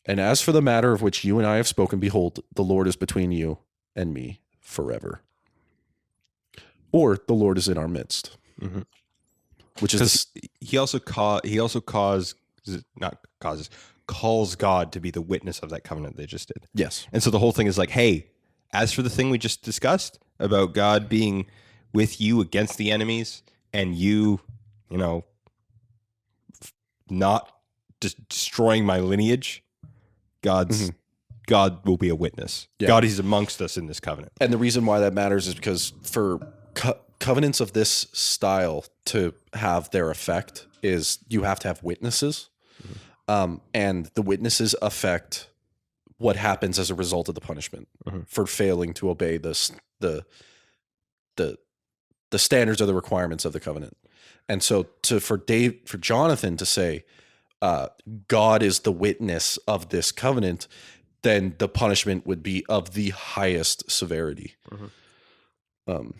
And as for the matter of which you and I have spoken, behold, the Lord is between you and me forever. Or the Lord is in our midst. which is he also calls God to be the witness of that covenant they just did. yes. And so the whole thing is like, hey, as for the thing we just discussed about God being with you against the enemies and you know, not destroying my lineage, God will be a witness. Yeah. God is amongst us in this covenant. And the reason why that matters is because for covenants of this style to have their effect is you have to have witnesses. And the witnesses affect what happens as a result of the punishment for failing to obey the standards or the requirements of the covenant. And so for Jonathan to say, God is the witness of this covenant, then the punishment would be of the highest severity. And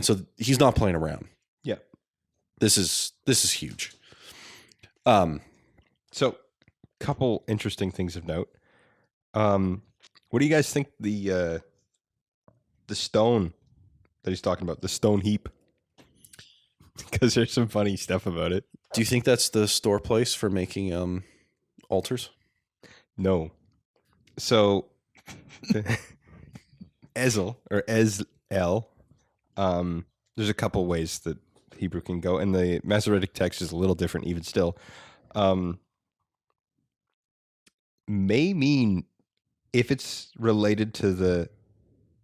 so he's not playing around. Yeah. This is huge. So, couple interesting things of note. What do you guys think the stone that he's talking about, the stone heap? Because there's some funny stuff about it. Do you think that's the store place for making altars? No. So, Ezel or Ez-El, there's a couple ways that Hebrew can go, and the Masoretic text is a little different even still. May mean, if it's related to the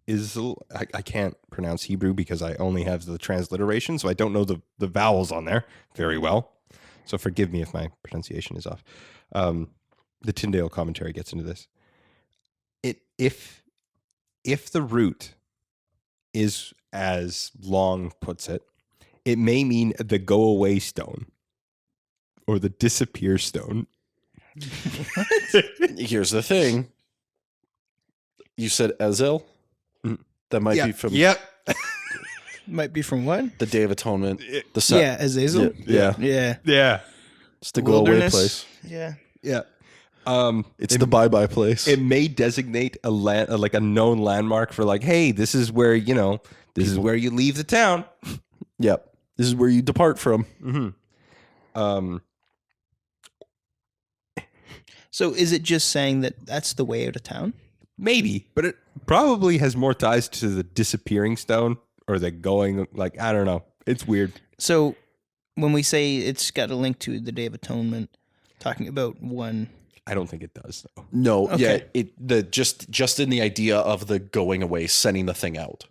Isl, I can't pronounce Hebrew because I only have the transliteration, so I don't know the vowels on there very well. So forgive me if my pronunciation is off. The Tyndale commentary gets into this. If the root is, as Long puts it, it may mean the go away stone or the disappear stone. Here's the thing. You said Ezel? That might be from Might be from what? the Day of Atonement. Yeah, Azazel. Yeah. Yeah. It's the go away Wilderness. place. Yeah. Yeah. It's the bye-bye place. It may designate a like a known landmark for like, hey, this is where, is where you leave the town. Yep. This is where you depart from. So is it just saying that that's the way out of town? Maybe, but it probably has more ties to the disappearing stone or the going, like, I don't know. It's weird. So when we say it's got a link to the Day of Atonement, talking about one. I don't think it does, though. No, Okay. yeah, just in the idea of the going away, sending the thing out.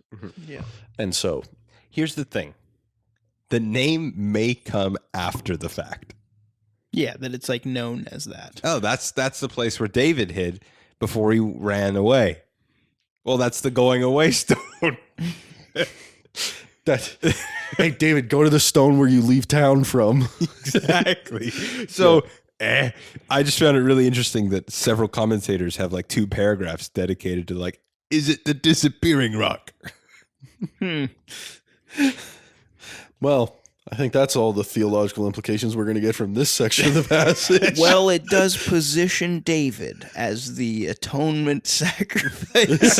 Yeah. And so Here's the thing. The name may come after the fact. Yeah, that it's like known as that. Oh, that's the place where David hid before he ran away. Well, that's the going away stone. hey, David, go to the stone where you leave town from. Exactly. So I just found it really interesting that several commentators have like 2 paragraphs dedicated to like, is it the disappearing rock? Well, I think that's all the theological implications we're going to get from this section of the passage. Well, it does position David as the atonement sacrifice,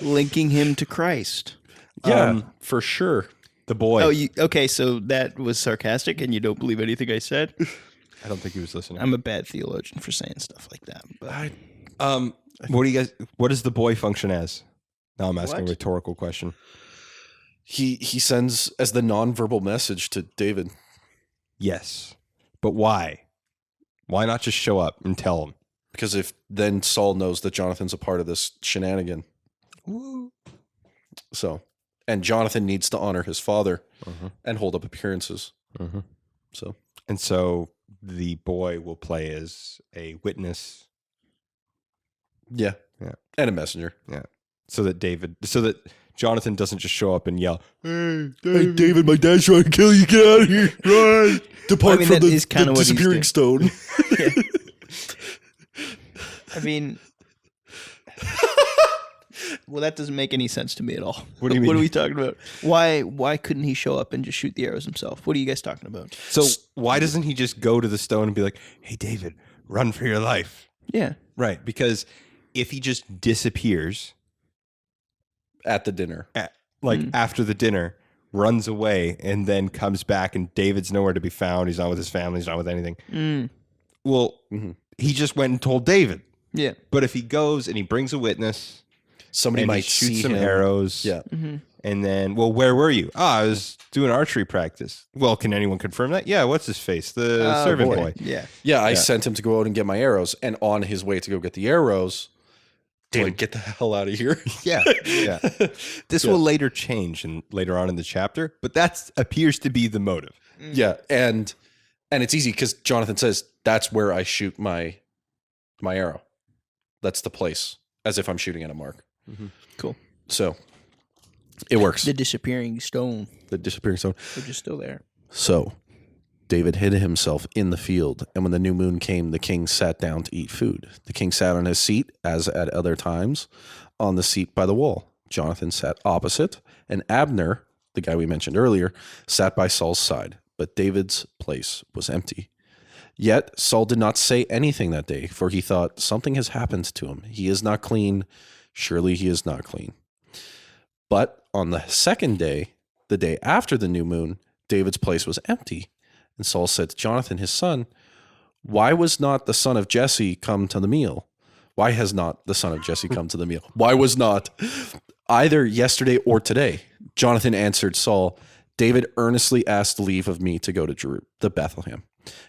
linking him to Christ. Yeah, for sure. The boy. Oh, okay, so that was sarcastic and you don't believe anything I said? I don't think he was listening. I'm a bad theologian for saying stuff like that. But What does the boy function as? Now I'm asking What? a rhetorical question. He sends as the nonverbal message to David. Yes. But why? Why not just show up and tell him? Because if then Saul knows that Jonathan's a part of this shenanigan. So, and Jonathan needs to honor his father and hold up appearances. And so the boy will play as a witness. Yeah. And a messenger. Yeah. So that Jonathan doesn't just show up and yell, Hey, David, my dad's trying to kill you. Get out of here. Run. Depart from that the is kinda what he's disappearing doing. stone. I mean, well, that doesn't make any sense to me at all. What do you mean? What are we talking about? Why couldn't he show up and just shoot the arrows himself? What are you guys talking about? So why doesn't he just go to the stone and be like, hey, David, run for your life? Yeah. Right. Because if he just disappears At the dinner. after the dinner, runs away, and then comes back, and David's nowhere to be found. He's not with his family. He's not with anything. Well, he just went and told David. Yeah. But if he goes and he brings a witness, Somebody and might he shoots see some him. arrows. Yeah. And then, well, where were you? I was doing archery practice. Well, can anyone confirm that? Yeah, what's his face? The servant boy. Yeah. Yeah, I sent him to go out and get my arrows, and on his way to go get the arrows, David, get the hell out of here. Yeah, yeah. This will later change and later on in the chapter, but that appears to be the motive. Yeah, and it's easy because Jonathan says that's where I shoot my arrow. That's the place, as if I'm shooting at a mark. Cool. So it works. The disappearing stone, The disappearing stone. which is still there. So David hid himself in the field, and when the new moon came, the king sat down to eat food. The king sat on his seat, as at other times, on the seat by the wall. Jonathan sat opposite, and Abner, the guy we mentioned earlier, sat by Saul's side, but David's place was empty. Yet Saul did not say anything that day, for he thought, something has happened to him. He is not clean. Surely he is not clean. But on the second day, the day after the new moon, David's place was empty. And Saul said to Jonathan, his son, why was not the son of Jesse come to the meal? Why has not the son of Jesse come to the meal? Why was not either yesterday or today? Jonathan answered Saul, David earnestly asked leave of me to go to Bethlehem.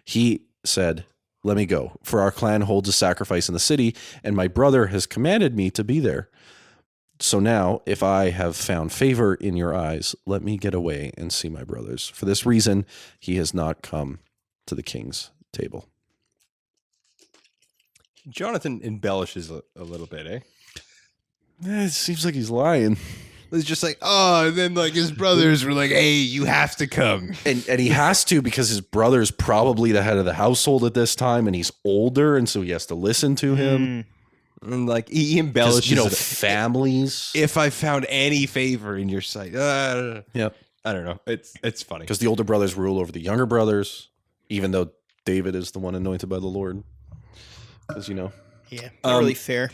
He said, let me go, for our clan holds a sacrifice in the city, and my brother has commanded me to be there. So now, if I have found favor in your eyes, let me get away and see my brothers. For this reason, he has not come to the king's table. Jonathan embellishes a little bit, eh? It seems like he's lying. It's just like, oh, and then like his brothers were like, hey, you have to come. And he has to because his brother's probably the head of the household at this time, and he's older, and so he has to listen to him. And like he embellishes, Families. If I found any favor in your sight, Yep. I don't know. It's funny Because the older brothers rule over the younger brothers, even though David is the one anointed by the Lord. Because Yeah. Not really fair.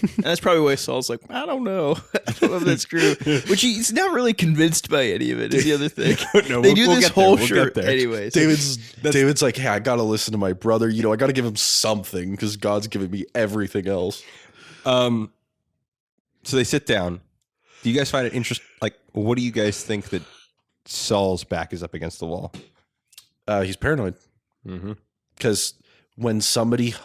And that's probably why Saul's like, I don't know. I don't know if that's true. Which he's not really convinced by any of it, is the other thing. No, They we'll do this get there. whole We'll shirt get there. anyways. David's like, hey, I gotta listen to my brother. I gotta give him something because God's giving me everything else. So they sit down. Do you guys find it interesting? Like, what do you guys think that Saul's back is up against the wall? He's paranoid. Because when somebody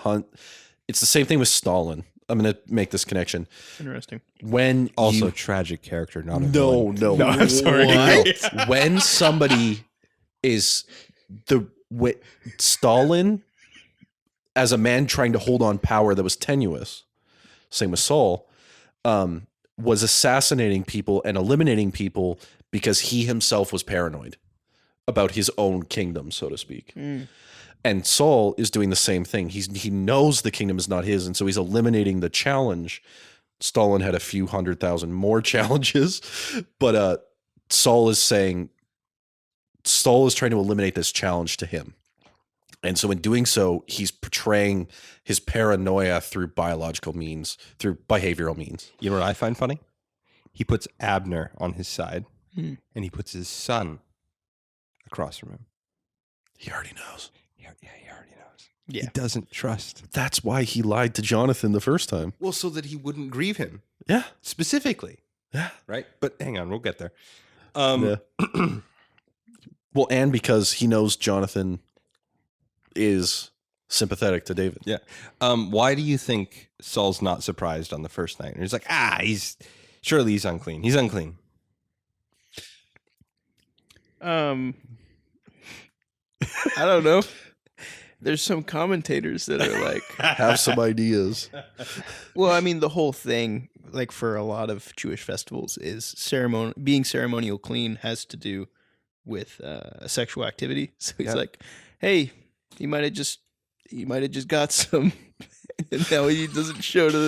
it's the same thing with Stalin. I'm going to make this connection. Interesting. When Also, tragic character, not a no, villain. no, I'm sorry. What? When somebody is Stalin, as a man trying to hold on power that was tenuous, same with Saul, was assassinating people and eliminating people because he himself was paranoid about his own kingdom, so to speak. And Saul is doing the same thing. He knows the kingdom is not his, and so he's eliminating the challenge. Stalin had a few 100,000 more challenges, but Saul is trying to eliminate this challenge to him. And so in doing so, he's portraying his paranoia through biological means, through behavioral means. You know what I find funny? He puts Abner on his side, and he puts his son across from him. He already knows. Yeah, he already knows. Yeah. He doesn't trust. That's why he lied to Jonathan the first time. Well, so that he wouldn't grieve him Yeah. specifically, Yeah. right? But hang on, we'll get there. Yeah. Well, and because he knows Jonathan is sympathetic to David. Yeah. Why do you think Saul's not surprised on the first night? And he's like, surely he's unclean. He's unclean. I don't know. There's some commentators that are like, Have some ideas. well, I mean, the whole thing, like for a lot of Jewish festivals, is being ceremonial clean has to do with sexual activity. So he's like, hey, he might have just got some, and now he doesn't show to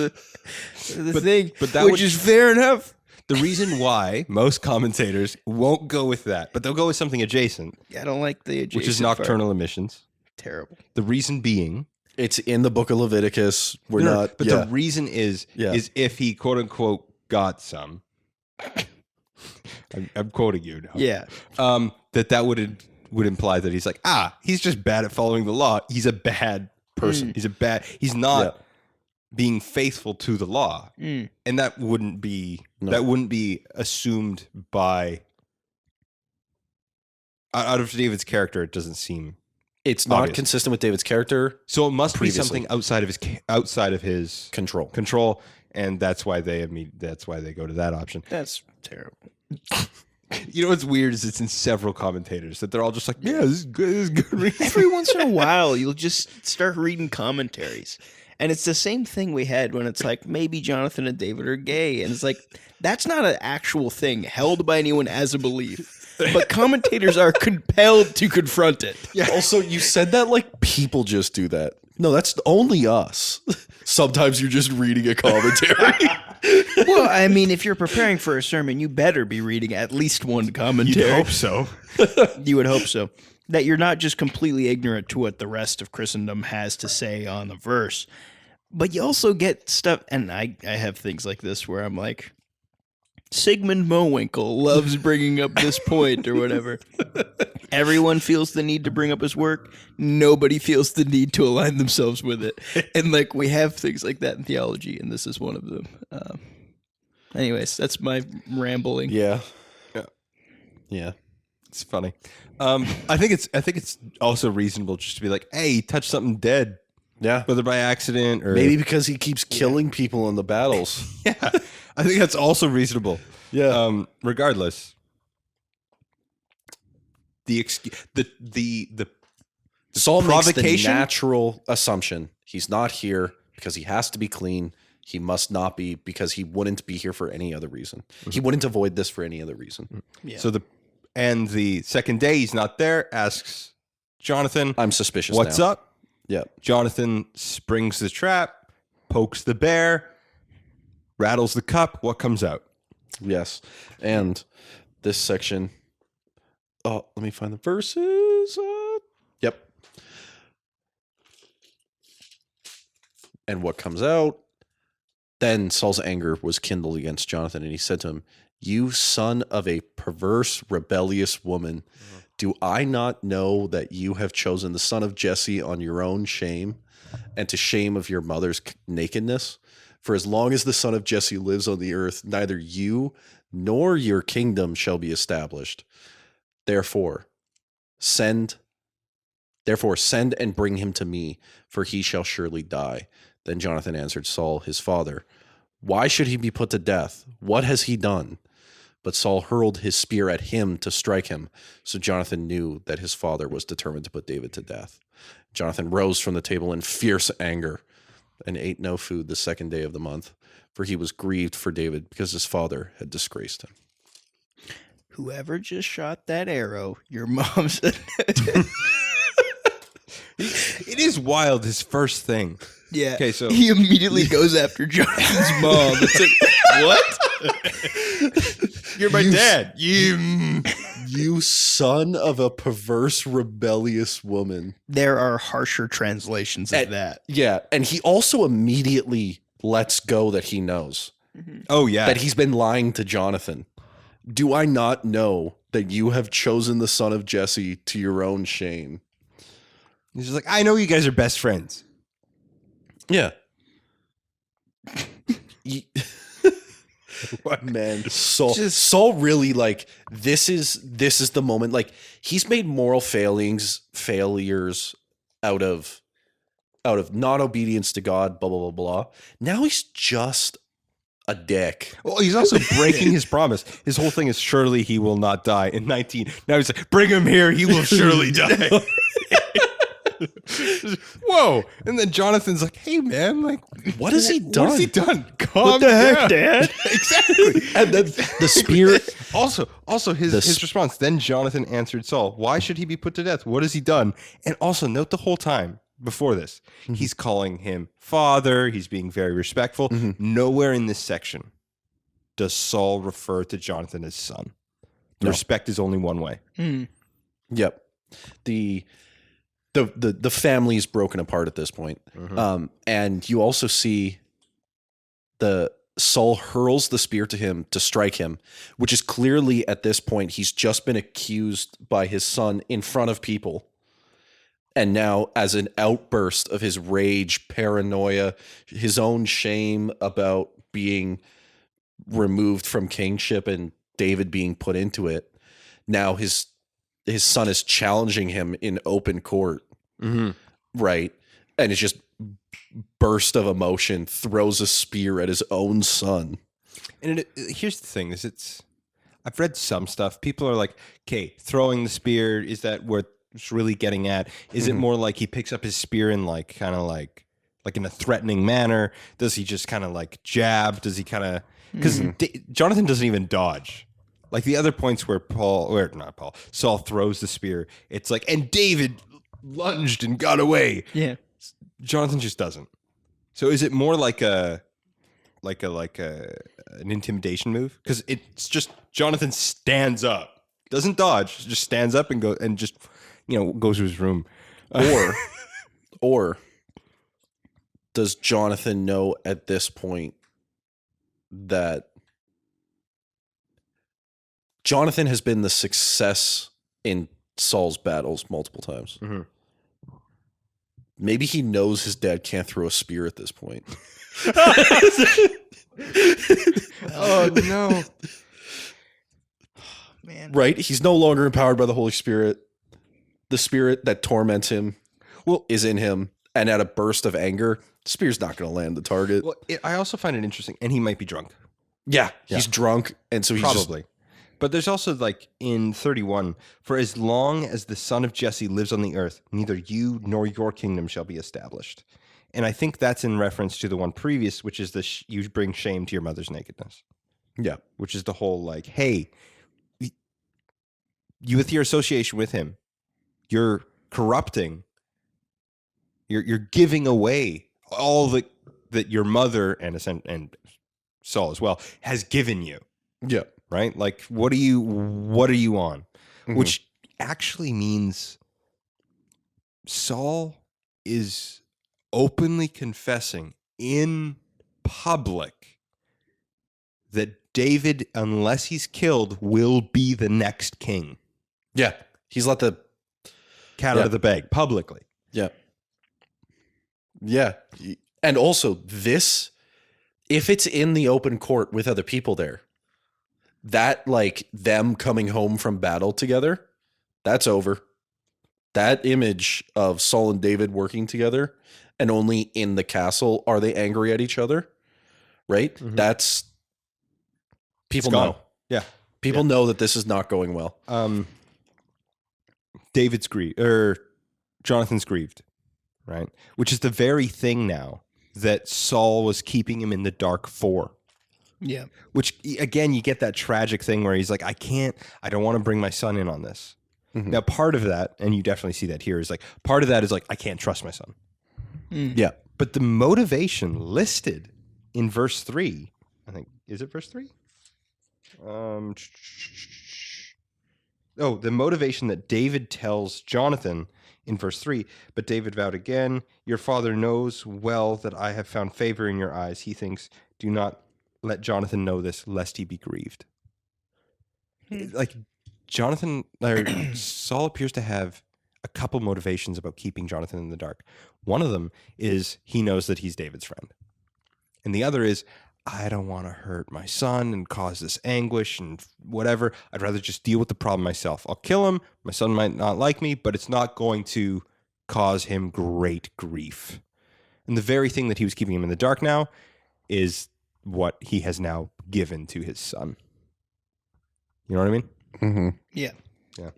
the thing, but that which is fair enough. The reason why most commentators won't go with that, but they'll go with something adjacent, I don't like the adjacent which is part. nocturnal emissions. Terrible. The reason being, It's in the book of Leviticus. We're No, not. but the reason is if he quote unquote got some, I'm quoting you now. Yeah. That would imply that he's like, he's just bad at following the law. He's a bad person. He's not being faithful to the law. And that wouldn't be assumed by out of David's character. It doesn't seem It's obvious. not consistent with David's character. So it must previously. be something outside of his Control. And that's why they go to that option. That's terrible. You know what's weird is it's in several commentators that they're all just like, yeah, this is good. This is good reading. Every once in a while, you'll just start reading commentaries. And it's the same thing we had when it's like, maybe Jonathan and David are gay. And it's like, that's not an actual thing held by anyone as a belief. But commentators are compelled to confront it. Yeah. Also, you said that like people just do that. No, that's only us. Sometimes you're just reading a commentary. Well, I mean, if you're preparing for a sermon, you better be reading at least one commentary. You'd hope so. You would hope so. That you're not just completely ignorant to what the rest of Christendom has to say on the verse, but you also get stuff, and I have things like this where I'm like, Sigmund Mowinkle loves bringing up this point or whatever. Everyone feels the need to bring up his work. Nobody feels the need to align themselves with it. And like we have things like that in theology, and this is one of them. Anyways, that's my rambling. Yeah. It's funny. I think it's also reasonable just to be like, hey, he touched something dead, Yeah. whether by accident or Maybe because he keeps killing people in the battles. yeah. I think that's also reasonable. Yeah. Regardless, Saul makes the provocation? natural assumption. He's not here because he has to be clean. He must not be because he wouldn't be here for any other reason. He wouldn't avoid this for any other reason. Yeah. So the second day he's not there. Asks Jonathan, I'm suspicious "What's now. up?" Yeah. Jonathan springs the trap, pokes the bear, rattles the cup. What comes out? Yes. And this section. Oh, let me find the verses. Yep. And what comes out? Then Saul's anger was kindled against Jonathan, and he said to him, "You son of a perverse, rebellious woman, do I not know that you have chosen the son of Jesse on your own shame and to shame of your mother's nakedness? For as long as the son of Jesse lives on the earth, neither you nor your kingdom shall be established. Therefore, send and bring him to me, for he shall surely die." Then Jonathan answered Saul, his father, "Why should he be put to death? What has he done?" But Saul hurled his spear at him to strike him. So Jonathan knew that his father was determined to put David to death. Jonathan rose from the table in fierce anger and ate no food the second day of the month, for he was grieved for David because his father had disgraced him. Whoever just shot that arrow, your mom's. It is wild. His first thing. Yeah. Okay, so he immediately goes after Jonathan's mom. It's like, what? you're my dad. You. You son of a perverse, rebellious woman. There are harsher translations of that. Yeah, and he also immediately lets go that he knows Oh yeah. that he's been lying to Jonathan. Do I not know that you have chosen the son of Jesse to your own shame? He's just like, I know you guys are best friends. Yeah. What man? Saul really like this is the moment. Like he's made moral failures out of not obedience to God, blah blah blah blah. Now he's just a dick. Well, he's also breaking his promise. His whole thing is surely he will not die in 19. Now he's like, bring him here, he will surely die. Whoa. And then Jonathan's like, hey man, like What has he done? What has he done? Calm What the heck, down. Dad? Exactly. And then the spear. Also his response, then Jonathan answered Saul, why should he be put to death? What has he done? And also note the whole time before this, he's calling him father. He's being very respectful. Nowhere in this section does Saul refer to Jonathan as son. No. Respect is only one way. Yep. The family is broken apart at this point. And you also see the Saul hurls the spear to him to strike him, which is clearly at this point, he's just been accused by his son in front of people. And now, as an outburst of his rage, paranoia, his own shame about being removed from kingship and David being put into it, now his son is challenging him in open court, right? And it's just burst of emotion, throws a spear at his own son. And here's the thing: I've read some stuff. People are like, "Okay, throwing the spear, is that what it's really getting at? Is it more like he picks up his spear in like kind of like in a threatening manner? Does he just kind of like jab? Does he kind of because Jonathan doesn't even dodge." Like the other points where Saul throws the spear, it's like, and David lunged and got away. Yeah. Jonathan just doesn't. So is it more like an intimidation move? Because it's just Jonathan stands up, doesn't dodge, just stands up and goes to his room. Or does Jonathan know at this point that Jonathan has been the success in Saul's battles multiple times? Mm-hmm. Maybe he knows his dad can't throw a spear at this point. Oh, no. Man. Right? He's no longer empowered by the Holy Spirit. The spirit that torments him is in him. And at a burst of anger, the spear's not going to land the target. Well, I also find it interesting, and he might be drunk. Yeah, he's drunk, and so he's Probably. But there's also like in 31, for as long as the son of Jesse lives on the earth, neither you nor your kingdom shall be established. And I think that's in reference to the one previous, which is you bring shame to your mother's nakedness. Yeah. Which is the whole like, hey, you with your association with him, you're corrupting, you're giving away all that your mother and Saul as well has given you. Yeah. Right? Like, what are you on? Mm-hmm. Which actually means Saul is openly confessing in public that David, unless he's killed, will be the next king. Yeah. He's let the cat out of the bag publicly. Yeah. Yeah. And also this, if it's in the open court with other people there, that like them coming home from battle together, that's over. That image of Saul and David working together and only in the castle are they angry at each other, right? Mm-hmm. That's people know. Yeah. People know that this is not going well. David's grieved, or Jonathan's grieved, right? Which is the very thing now that Saul was keeping him in the dark for. Yeah. Which, again, you get that tragic thing where he's like, I don't want to bring my son in on this. Mm-hmm. Now, part of that, and you definitely see that here, is like, part of that is like, I can't trust my son. Mm. Yeah. But the motivation listed in verse 3, I think, is it verse 3? The motivation that David tells Jonathan in verse 3, but David vowed again, your father knows well that I have found favor in your eyes. He thinks, do not let Jonathan know this, lest he be grieved. Like Jonathan, or Saul appears to have a couple motivations about keeping Jonathan in the dark. One of them is he knows that he's David's friend. And the other is, I don't want to hurt my son and cause this anguish and whatever. I'd rather just deal with the problem myself. I'll kill him. My son might not like me, but it's not going to cause him great grief. And the very thing that he was keeping him in the dark now is what he has now given to his son. You know what I mean? Mm-hmm. Yeah. Yeah.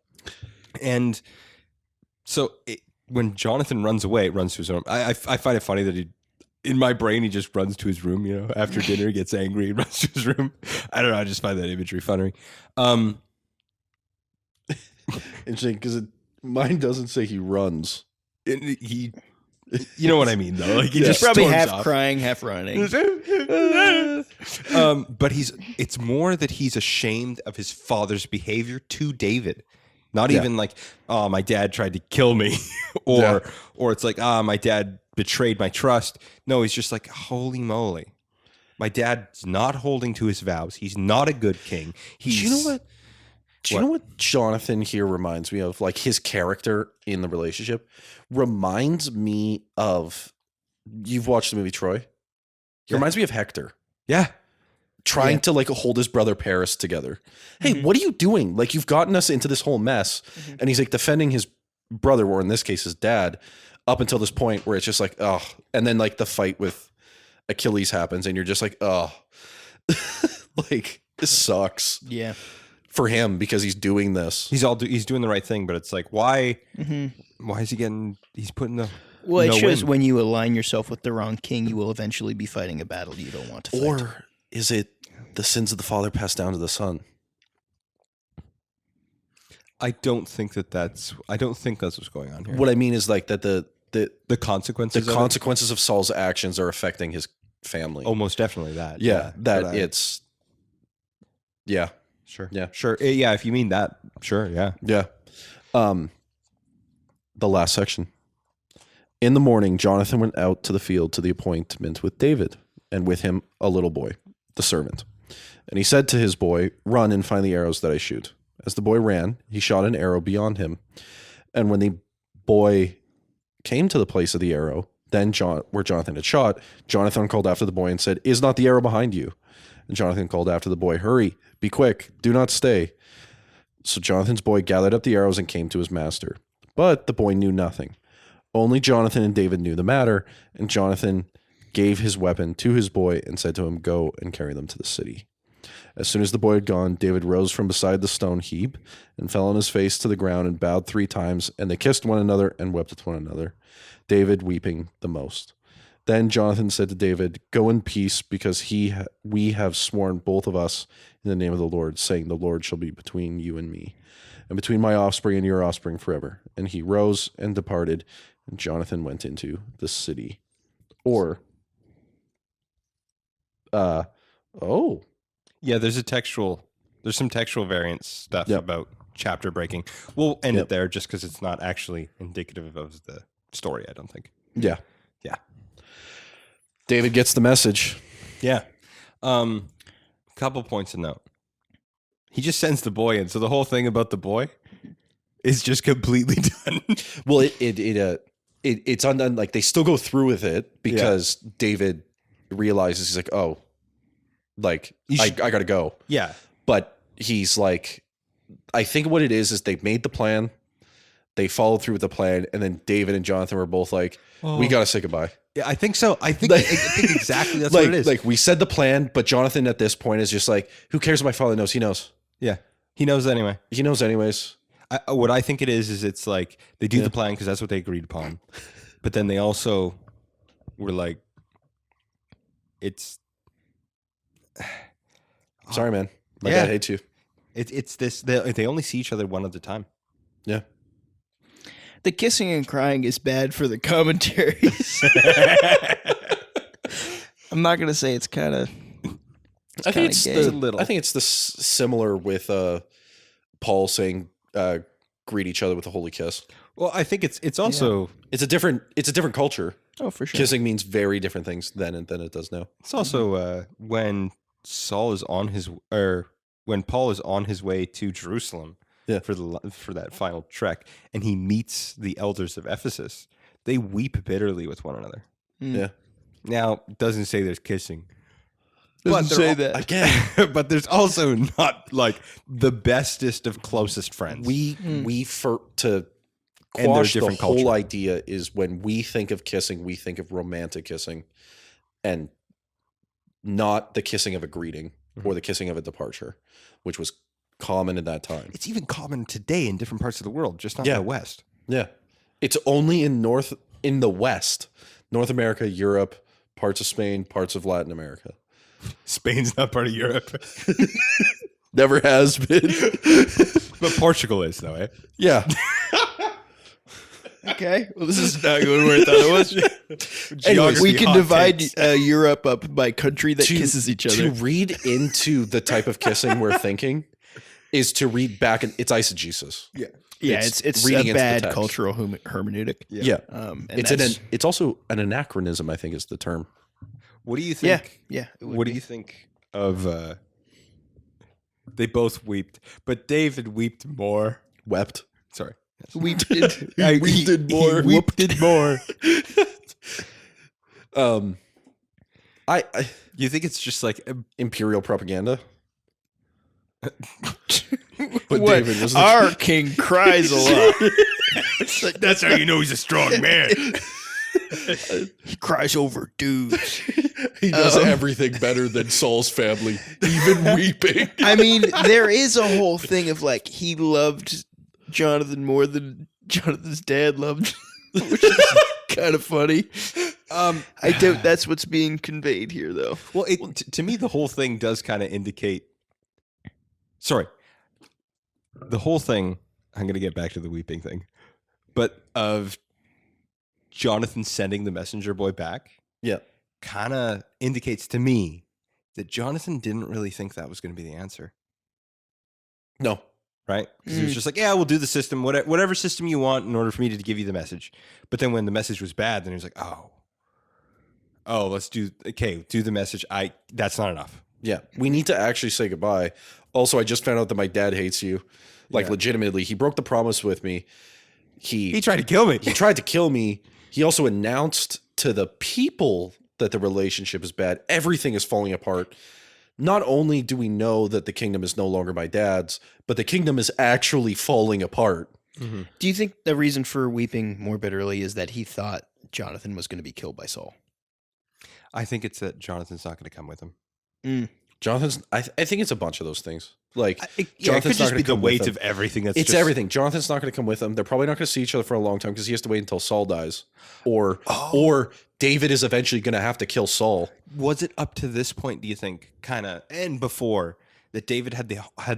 And so when Jonathan runs away, runs to his room. I find it funny that in my brain, he just runs to his room, after dinner, he gets angry and runs to his room. I don't know. I just find that imagery funny. Interesting, because mine doesn't say he runs. You know what I mean, though. Like he just probably half off. crying, half running. But it's more that he's ashamed of his father's behavior to David. Not even like, oh, my dad tried to kill me, or it's like, my dad betrayed my trust. No, he's just like, holy moly. My dad's not holding to his vows. He's not a good king. Do you know what? Do you know what Jonathan here reminds me of? Like his character in the relationship reminds me of. You've watched the movie Troy. He reminds me of Hector. Yeah. Trying to like hold his brother Paris together. Hey, what are you doing? Like you've gotten us into this whole mess. And he's like defending his brother, or in this case his dad, up until this point where it's just like, oh, and then like the fight with Achilles happens and you're just like, oh, like this sucks. Yeah. For him because he's doing this. He's doing the right thing, but it's like, why is he's putting the Well, it shows when you align yourself with the wrong king, you will eventually be fighting a battle you don't want to fight. Or is it the sins of the father passed down to the son? I don't think that's what's going on here. What I mean is like that the consequences of Saul's actions are affecting his family. Oh, most definitely that. Yeah, it's yeah. Sure. Yeah. Sure. Yeah, if you mean that, sure, yeah. Yeah. The last section. In the morning, Jonathan went out to the field to the appointment with David, and with him a little boy, the servant. And he said to his boy, "Run and find the arrows that I shoot." As the boy ran, he shot an arrow beyond him. And when the boy came to the place of the arrow, then where Jonathan had shot, Jonathan called after the boy and said, "Is not the arrow behind you?" And Jonathan called after the boy, "Hurry, be quick, do not stay." So Jonathan's boy gathered up the arrows and came to his master. But the boy knew nothing. Only Jonathan and David knew the matter, and Jonathan gave his weapon to his boy and said to him, "Go and carry them to the city." As soon as the boy had gone, David rose from beside the stone heap and fell on his face to the ground and bowed 3 times, and they kissed one another and wept with one another, David weeping the most. Then Jonathan said to David, "Go in peace, because we have sworn, both of us, in the name of the Lord, saying, the Lord shall be between you and me, and between my offspring and your offspring forever." And he rose and departed, and Jonathan went into the city. Or, Yeah, there's some textual variance stuff Yep. about chapter breaking. We'll end Yep. it there just because it's not actually indicative of the story, I don't think. yeah. Yeah. David gets the message. Yeah. Couple points to note. He just sends the boy in, so the whole thing about the boy is just completely done. Well, it's undone. Like they still go through with it because David realizes he's like, oh, like I gotta go. Yeah. But he's like, I think what it is they made the plan, they followed through with the plan, and then David and Jonathan were both like, we gotta say goodbye. Yeah, I think so. I think exactly that's like, what it is. Like we said the plan, but Jonathan at this point is just like, who cares if my father knows? He knows. Yeah. He knows anyway. He knows anyways. What I think it is it's like they do the plan because that's what they agreed upon. But then they also were like, it's... Sorry, man. My Yeah. dad hates you. It's this, they only see each other one at a time. Yeah. The kissing and crying is bad for the commentaries. I'm not gonna say it's kind of. I think it's gay. I think it's similar with Paul saying greet each other with a holy kiss. Well, I think it's also It's a different culture. Oh, for sure. Kissing means very different things then than it does now. it's also when Paul is on his way to Jerusalem for that final trek, and he meets the elders of Ephesus. They weep bitterly with one another. Yeah. Now, it doesn't say there's kissing. Doesn't But say they're that. Again, but there's also not like the bestest of closest friends. we for to And they're quash the different whole culture. idea is when we think of kissing, we think of romantic kissing, and not the kissing of a greeting or the kissing of a departure, which was common in that time. It's even common today in different parts of the world, just not in the West. Yeah, it's only in the West, North America, Europe, parts of Spain, parts of Latin America. Spain's not part of Europe, Never has been. but Portugal is, though. Eh? Yeah. Okay. Well, this is not going where I thought it was. Geography We can hot divide takes. Europe up by country that kisses each To other. read into the type of kissing we're thinking is to read back, and it's eisegesis. Yeah. Yeah, it's it's reading a into the bad text. cultural hermeneutic. Yeah. And It's also an anachronism, I think is the term. What do you think? Yeah. it would What do be. you think of? They both wept, but David wept more. Wept. Sorry, Weeped it. Weeped more. He weeped it more. I you think it's just like imperial propaganda. But What? David was Our king cries a lot. that's how you know he's a strong man. He cries over dudes. he does everything better than Saul's family, even weeping. I mean, there is a whole thing of like he loved Jonathan more than Jonathan's dad loved, which is kind of funny. I doubt that's what's being conveyed here, though. Well, to me, the whole thing does kind of indicate. Sorry, the whole thing. I'm going to get back to the weeping thing, but of Jonathan sending the messenger boy back, kind of indicates to me that Jonathan didn't really think that was going to be the answer. No. Right? Because he was just like, yeah, we'll do the system, whatever system you want in order for me to give you the message. But then when the message was bad, then he was like, let's do the message. That's not enough. Yeah. We need to actually say goodbye. Also, I just found out that my dad hates you. Like, legitimately, he broke the promise with me. He tried to kill me. He tried to kill me. He also announced to the people that the relationship is bad. Everything is falling apart. Not only do we know that the kingdom is no longer my dad's, but the kingdom is actually falling apart. Mm-hmm. Do you think the reason for weeping more bitterly is that he thought Jonathan was going to be killed by Saul? I think it's that Jonathan's not going to come with him. Jonathan's. I think it's a bunch of those things. Like it could Jonathan's just not be going to the come with weight him. of everything. It's everything. Jonathan's not going to come with them. They're probably not going to see each other for a long time because he has to wait until Saul dies, or David is eventually going to have to kill Saul. Was it up to this point? Do you think, kind of, and before that, David had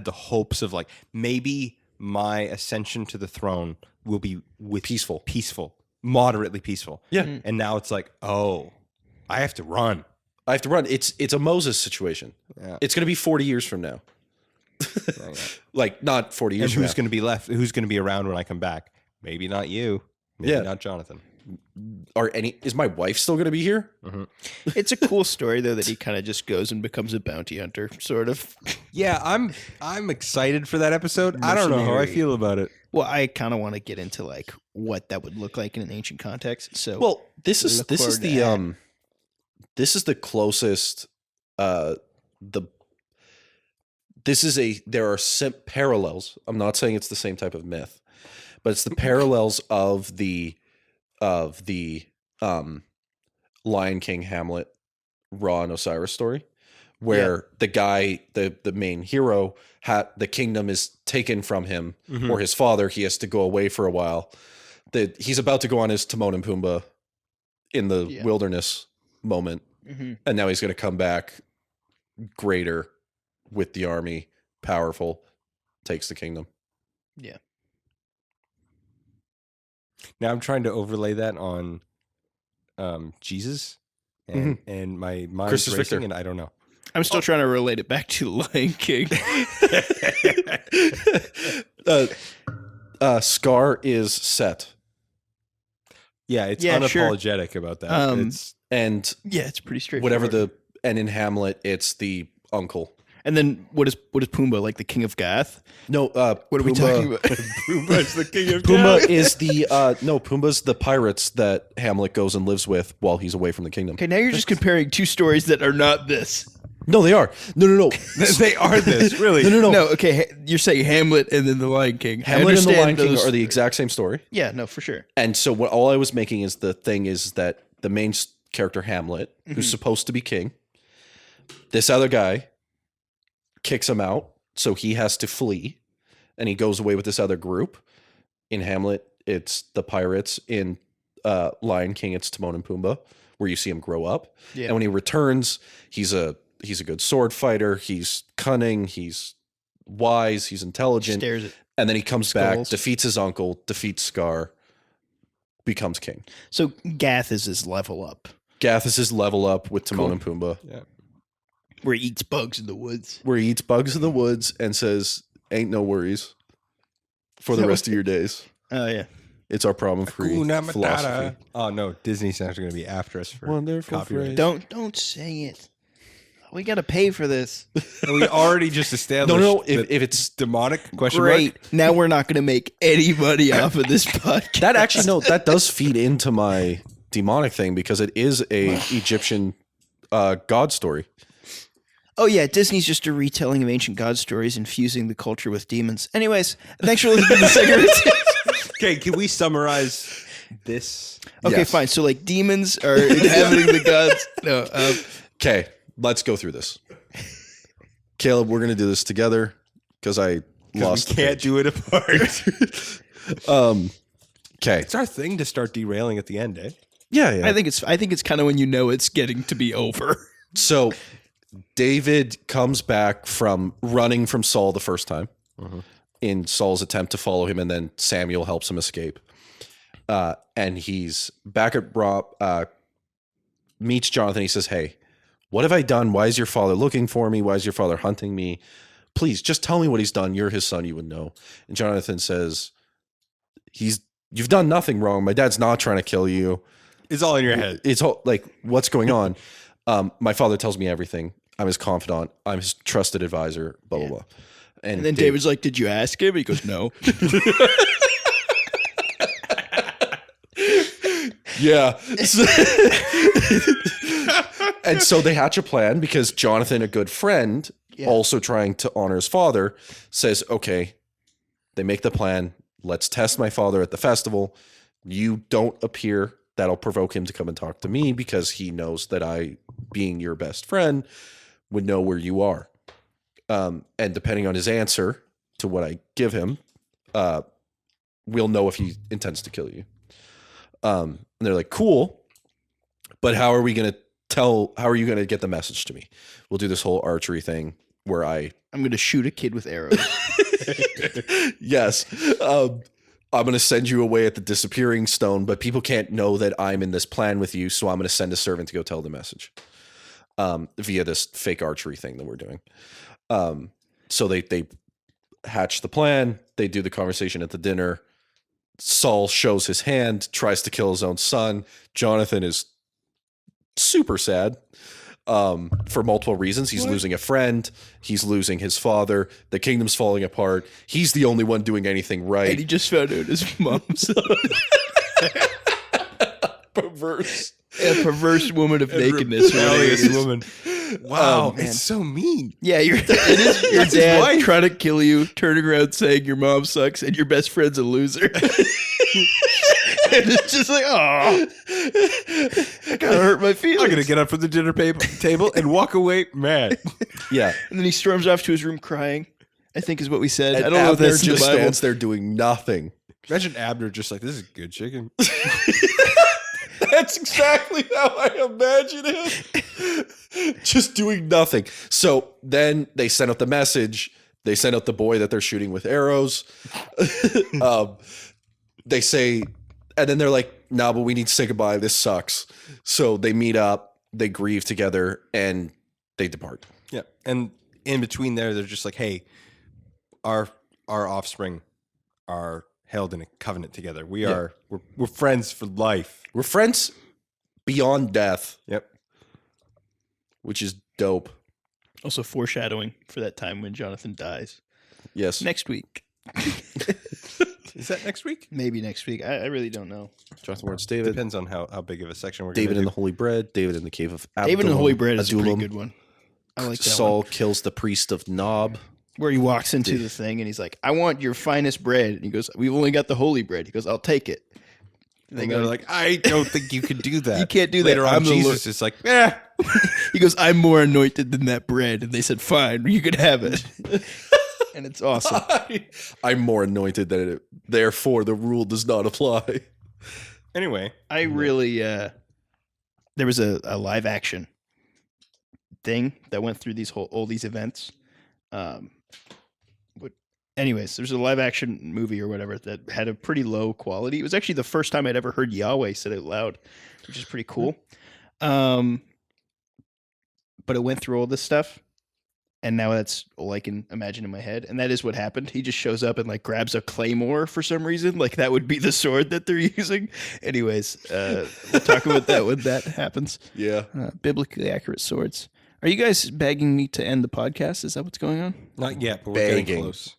the hopes of like maybe my ascension to the throne will be peaceful, moderately peaceful. Yeah, and now it's like, I have to run. It's a Moses situation. Yeah. It's going to be 40 years from now. Like not 40 years. And who's going to be left? Who's going to be around when I come back? Maybe not you. Maybe not Jonathan. Is my wife still going to be here? Mm-hmm. It's a cool story though that he kind of just goes and becomes a bounty hunter, sort of. Yeah, I'm excited for that episode. I don't know how I feel about it. Well, I kind of want to get into like what that would look like in an ancient context. So, well, this is the closest. There are parallels. I'm not saying it's the same type of myth, but it's the parallels of the Lion King, Hamlet, Ra and Osiris story, where the guy, the main hero, the kingdom is taken from him or his father. He has to go away for a while. He's about to go on his Timon and Pumbaa in the wilderness moment, and now he's going to come back greater with the army, powerful, takes the kingdom. Yeah. Now I'm trying to overlay that on Jesus, and my mind's Christus racing, Victor. and I don't know. I'm still trying to relate it back to Lion King. Scar is Set. Yeah, it's Yeah, sure. unapologetic about that. And Yeah, it's pretty straightforward. and in Hamlet, it's the uncle. And then what is Pumbaa, like the king of Gath? No, What are we talking about? Pumbaa's the king of Pumbaa is Pumbaa's the pirates that Hamlet goes and lives with while he's away from the kingdom. Okay, now you're just comparing two stories that are not this. No, they are. No. They are this, really. No. No, okay, you're saying Hamlet and then the Lion King. Hamlet and the Lion King are the exact same story. Yeah, no, for sure. And so all I was making is the thing is that the main character Hamlet, who's supposed to be king, this other guy kicks him out, so he has to flee, and he goes away with this other group. In Hamlet, it's the pirates. In Lion King, it's Timon and Pumbaa, where you see him grow up. Yeah. And when he returns, he's a good sword fighter. He's cunning. He's wise. He's intelligent. Stares at And then he comes back, skulls. defeats his uncle, defeats Scar, becomes king. So Gath is his level up, Gath is his level up with Timon and Pumbaa, where he eats bugs in the woods. where he eats bugs in the woods and says, "Ain't no worries for the rest of your days." Oh, yeah. It's our problem-free Hakuna philosophy. Matata. Oh no, Disney's actually going to be after us for Wonderful copyright. phrase. Don't say it. We got to pay for this. And we already just established. No. If that it's demonic question Great. mark. Now we're not going to make any money off of this podcast. that actually that does feed into my demonic thing because it is a Egyptian god story. Oh, yeah. Disney's just a retelling of ancient god stories, infusing the culture with demons. Anyways, thanks for listening to the second. Okay, can we summarize this? Okay, Yes. fine. So, like, demons are inhabiting the gods. No. Okay, let's go through this. Caleb, we're gonna do this together because I lost. We can't do it apart. Okay. It's our thing to start derailing at the end, eh? Yeah. I think it's kind of when you know it's getting to be over. So David comes back from running from Saul the first time in Saul's attempt to follow him, and then Samuel helps him escape. And he's back at meets Jonathan. He says, "Hey, what have I done? Why is your father looking for me? Why is your father hunting me? Please, just tell me what he's done. You're his son. You would know." And Jonathan says, "You've done nothing wrong. My dad's not trying to kill you. It's all in your head. It's all like, what's going on? My father tells me everything. I'm his confidant. I'm his trusted advisor, blah, blah, blah." And then David's like, "Did you ask him?" He goes, "No." Yeah. And so they hatch a plan because Jonathan, a good friend, also trying to honor his father, says, "Okay," they make the plan. "Let's test my father at the festival. You don't appear. That'll provoke him to come and talk to me because he knows that I, being your best friend, would know where you are. And depending on his answer to what I give him, we'll know if he intends to kill you." And they're like, "Cool, but how are you going to get the message to me?" "We'll do this whole archery thing where I'm going to shoot a kid with arrows. Yes. I'm going to send you away at the disappearing stone, but people can't know that I'm in this plan with you. So I'm going to send a servant to go tell the message via this fake archery thing that we're doing." So they hatch the plan. They do the conversation at the dinner. Saul shows his hand, tries to kill his own son. Jonathan is super sad for multiple reasons. He's losing a friend. He's losing his father. The kingdom's falling apart. He's the only one doing anything right. And he just found out his mom's Perverse. a perverse woman of nakedness. Rebellious woman. Wow, man. it's so mean. Yeah, it is your That's his dad wife. trying to kill you, turning around saying your mom sucks and your best friend's a loser. And it's just like, oh, that kind of hurt my feelings. I'm gonna get up from the dinner table and walk away mad. Yeah. And then he storms off to his room crying, I think is what we said. And I don't know if Abner that's in the just Bible. stands there doing nothing. Imagine Abner just like, "This is good chicken." That's exactly how I imagine him. Just doing nothing. So then they send out the message. They send out the boy that they're shooting with arrows. They say, and then they're like, "No, but we need to say goodbye. This sucks." So they meet up, they grieve together, and they depart. Yeah, and in between there, they're just like, "Hey, our offspring are held in a covenant together. We're friends for life." We're friends beyond death, Yep. which is dope. Also foreshadowing for that time when Jonathan dies. Yes. Next week. Is that next week? Maybe next week. I really don't know. Jonathan Lawrence David. Depends on how big of a section we're David going in to the Holy Bread. David in the Cave of Adullam. David and the Holy Bread is a pretty Adullam. good one. I like that Saul one. kills the priest of Nob. Where he walks into the thing and he's like, "I want your finest bread." And he goes, "We've only got the holy bread." He goes, "I'll take it." And And they're like, "I don't think you can do that." You can't do that. Later on, I'm the Jesus is like, "Eh." he goes, "I'm more anointed than that bread." And they said, "Fine, you could have it." And it's awesome. I'm more anointed than it. Therefore, the rule does not apply. Anyway, I really, there was a live action thing that went through all these events. Anyways, there's a live action movie or whatever that had a pretty low quality. It was actually the first time I'd ever heard Yahweh said it loud, which is pretty cool. But it went through all this stuff. And now that's all I can imagine in my head. And that is what happened. He just shows up and like grabs a claymore for some reason. Like that would be the sword that they're using. Anyways, we'll talk about that when that happens. Yeah. Biblically accurate swords. Are you guys begging me to end the podcast? Is that what's going on? Not yet, but we're getting Begging. close.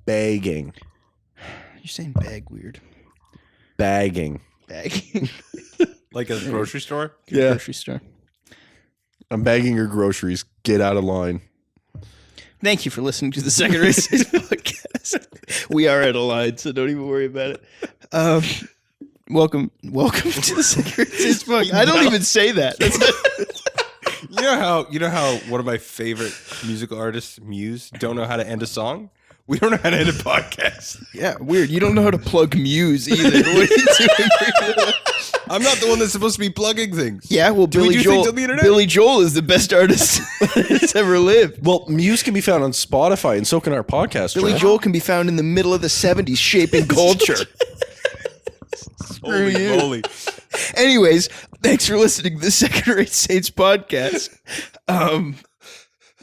Bagging. You're saying bag weird. Bagging. Bagging. Like a grocery store? Yeah. Grocery store. I'm bagging your groceries. Get out of line. Thank you for listening to the Second Rate Saints podcast. We are out of line, so don't even worry about it. Welcome to the Second Rate Saints podcast. I don't even say that. That's not, You know how one of my favorite musical artists, Muse, don't know how to end a song? We don't know how to end a podcast. yeah, weird. You don't know how to plug Muse either. What are you doing? I'm not the one that's supposed to be plugging things. Yeah, well, Do we Billy do Joel. things on the internet? Billy Joel is the best artist that's ever lived. Well, Muse can be found on Spotify, and so can our podcast. Billy Joel. Joel can be found in the middle of the 70s shaping culture. Holy you. moly. Anyways, thanks for listening to the Second Rate Saints podcast.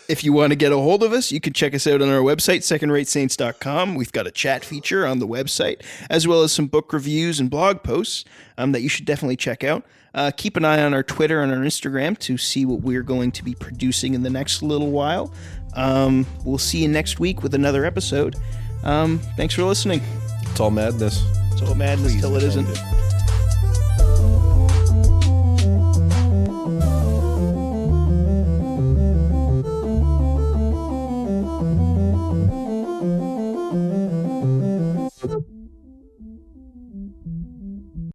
If you want to get a hold of us, you can check us out on our website, secondratesaints.com. We've got a chat feature on the website, as well as some book reviews and blog posts that you should definitely check out. Keep an eye on our Twitter and our Instagram to see what we're going to be producing in the next little while. We'll see you next week with another episode. Thanks for listening. It's all madness. It's all madness till it isn't.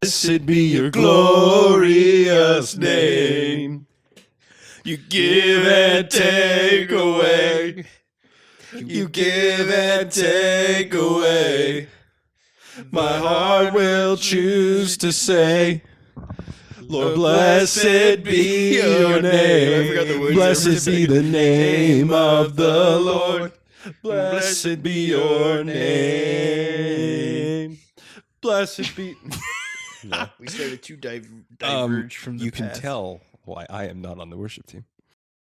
Blessed be your glorious name. You give and take away. You give and take away. My heart will choose to say, Lord, blessed be your name. I forgot the words. Blessed be the name of the Lord. Blessed be your name. Blessed be. We started to diverge from the You can path. tell why I am not on the worship team.